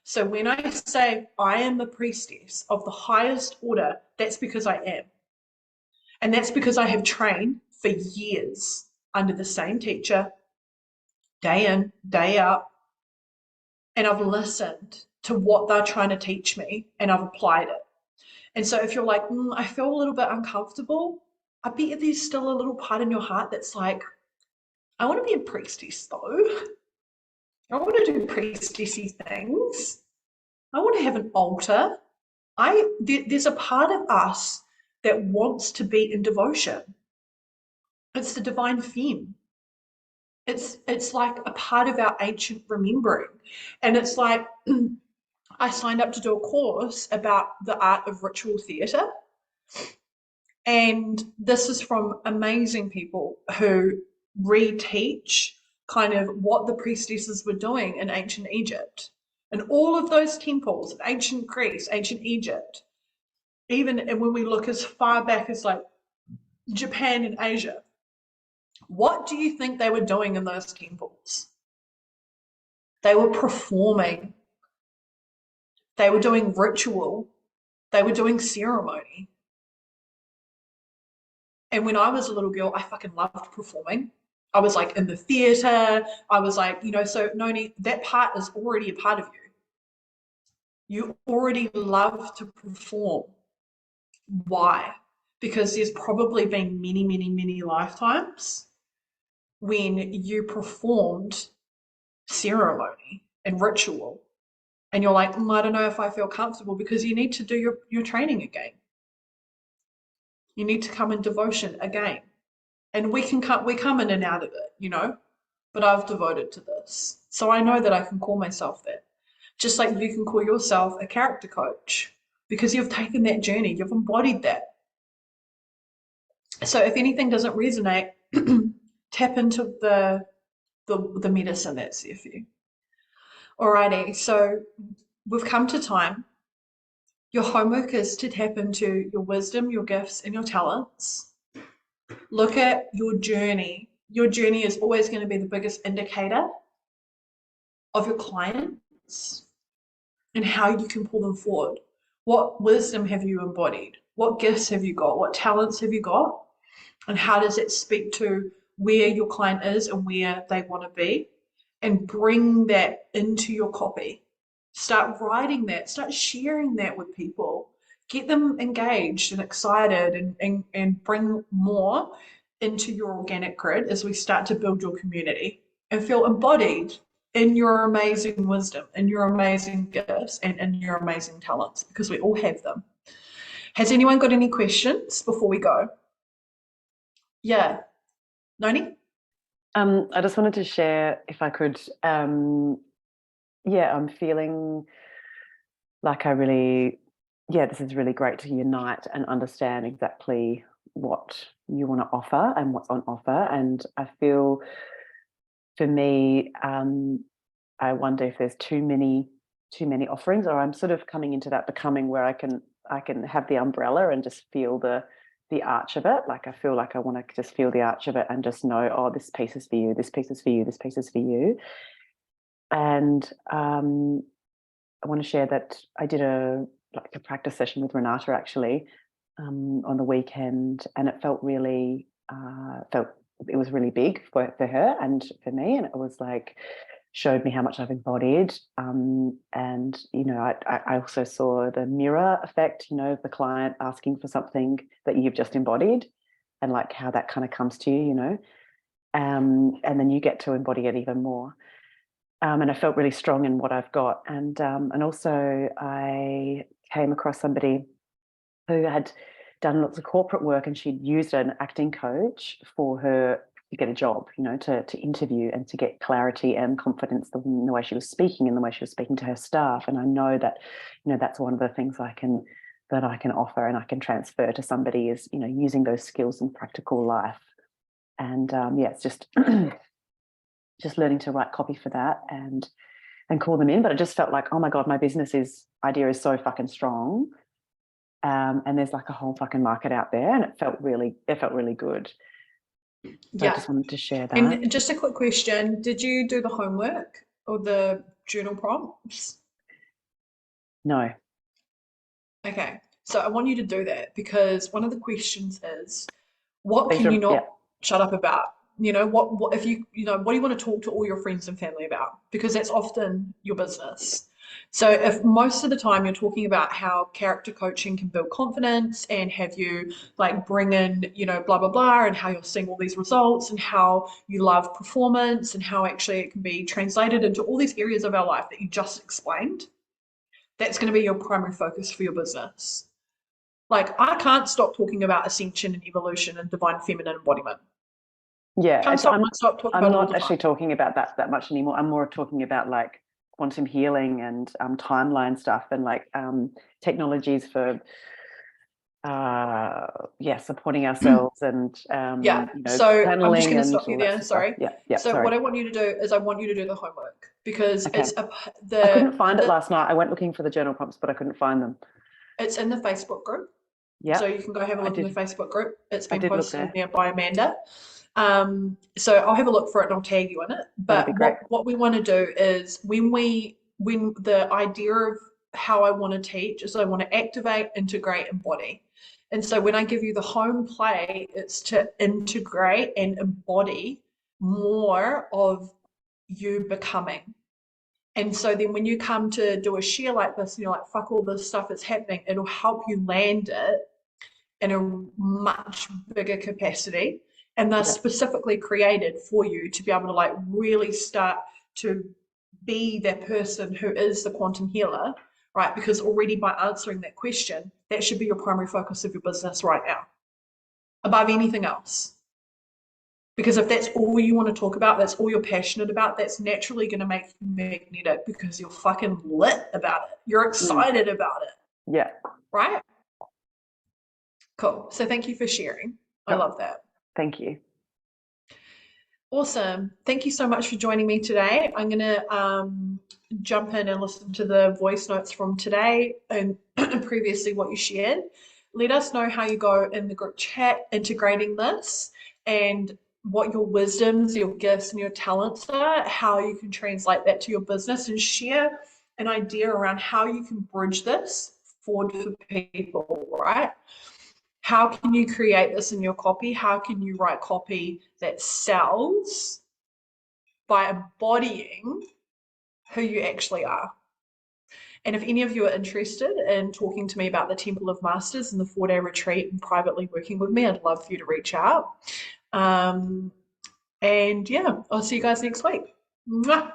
So when I say I am the priestess of the highest order, that's because I am. And that's because I have trained for years under the same teacher, day in, day out, and I've listened to what they're trying to teach me and I've applied it. And so if you're like, I feel a little bit uncomfortable, I bet you there's still a little part in your heart that's like, I want to be a priestess though. I want to do priestessy things. I want to have an altar. There's a part of us that wants to be in devotion. It's the divine femme. It's like a part of our ancient remembering. And it's like I signed up to do a course about the art of ritual theatre. And this is from amazing people who reteach kind of what the priestesses were doing in ancient Egypt. And all of those temples in ancient Greece, ancient Egypt, even when we look as far back as like Japan and Asia, what do you think they were doing in those temples? They were performing. They were doing ritual. They were doing ceremony. And when I was a little girl, I fucking loved performing. I was like in the theatre. I was like, so Noni, that part is already a part of you. You already love to perform. Why? Because there's probably been many, many, many lifetimes when you performed ceremony and ritual. And you're like, I don't know if I feel comfortable, because you need to do your training again. You need to come in devotion again. And we come in and out of it, but I've devoted to this. So I know that I can call myself that. Just like you can call yourself a character coach, because you've taken that journey, you've embodied that. So if anything doesn't resonate, tap into the medicine that's there for you. Alrighty, so we've come to time. Your homework is to tap into your wisdom, your gifts, and your talents. Look at your journey. Your journey is always going to be the biggest indicator of your clients and how you can pull them forward. What wisdom have you embodied? What gifts have you got? What talents have you got? And how does it speak to where your client is and where they want to be? And bring that into your copy. Start writing that, start sharing that with people. Get them engaged and excited, and bring more into your organic grid as we start to build your community and feel embodied in your amazing wisdom, in your amazing gifts, and in your amazing talents, because we all have them. Has anyone got any questions before we go? Yeah. Noni? I just wanted to share, if I could, I'm feeling like this is really great to unite and understand exactly what you want to offer and what's on offer. And I feel, for me, I wonder if there's too many offerings, or I'm sort of coming into that becoming where I can have the umbrella and just feel the arch of it. Like I feel like I want to just feel the arch of it and just know, oh, this piece is for you, this piece is for you, this piece is for you. And I want to share that I did a practice session with Renata actually on the weekend, and it felt really it was really big for her and for me, and it was like showed me how much I've embodied, and I also saw the mirror effect, of the client asking for something that you've just embodied, and like how that kind of comes to you, and then you get to embody it even more. And I felt really strong in what I've got. And also I came across somebody who had done lots of corporate work, and she'd used an acting coach for her to get a job, to interview and to get clarity and confidence in the way she was speaking and the way she was speaking to her staff. And I know that, that's one of the things that I can offer and I can transfer to somebody is, using those skills in practical life. And it's just just learning to write copy for that and call them in. But it just felt like, oh my God, my idea is so fucking strong. And there's like a whole fucking market out there, and it felt really good. So Yeah. I just wanted to share that. And just a quick question, did you do the homework or the journal prompts? No. Okay, so I want you to do that, because one of the questions is, what Please can you not yeah. shut up about? What if what do you want to talk to all your friends and family about? Because that's often your business. So if most of the time you're talking about how character coaching can build confidence and have you like bring in, blah, blah, blah, and how you're seeing all these results and how you love performance and how actually it can be translated into all these areas of our life that you just explained, that's going to be your primary focus for your business. Like I can't stop talking about ascension and evolution and divine feminine embodiment. Yeah, Can't stop talking I'm about it all not the actually time. talking about that much anymore. I'm more talking about like quantum healing and timeline stuff and like technologies for supporting ourselves and Yeah. So I'm just channeling going to and stop you all that there. sort of stuff. Sorry. Yeah, So sorry. what I want you to do is I want you to do the homework because Okay. it's I couldn't find it last night. I went looking for the journal prompts, but I couldn't find them. it's in the Facebook group. Yeah. So you can go have a look in the Facebook group. It's been did look posted in there. there by Amanda. So I'll have a look for it and I'll tag you in it. That'd be But great. what we want to do is when the idea of how I want to teach is I want to activate, integrate, embody. And so when I give you the home play, it's to integrate and embody more of you becoming. And so then when you come to do a share like this and you're like, fuck all this stuff is happening, it'll help you land it in a much bigger capacity. And they're specifically created for you to be able to like really start to be that person who is the quantum healer, right? Because already by answering that question, that should be your primary focus of your business right now, above anything else. Because if that's all you want to talk about, that's all you're passionate about, that's naturally going to make you magnetic because you're fucking lit about it. You're excited about it. Yeah. Right? Cool. So thank you for sharing. I Yep. love that. Thank you. Awesome. Thank you so much for joining me today. I'm going to jump in and listen to the voice notes from today and previously what you shared. Let us know how you go in the group chat integrating this and what your wisdoms, your gifts, and your talents are, how you can translate that to your business and share an idea around how you can bridge this forward for people, right? How can you create this in your copy? How can you write copy that sells by embodying who you actually are? And if any of you are interested in talking to me about the Temple of Masters and the 4-day retreat and privately working with me, I'd love for you to reach out. And yeah, I'll see you guys next week. Mwah.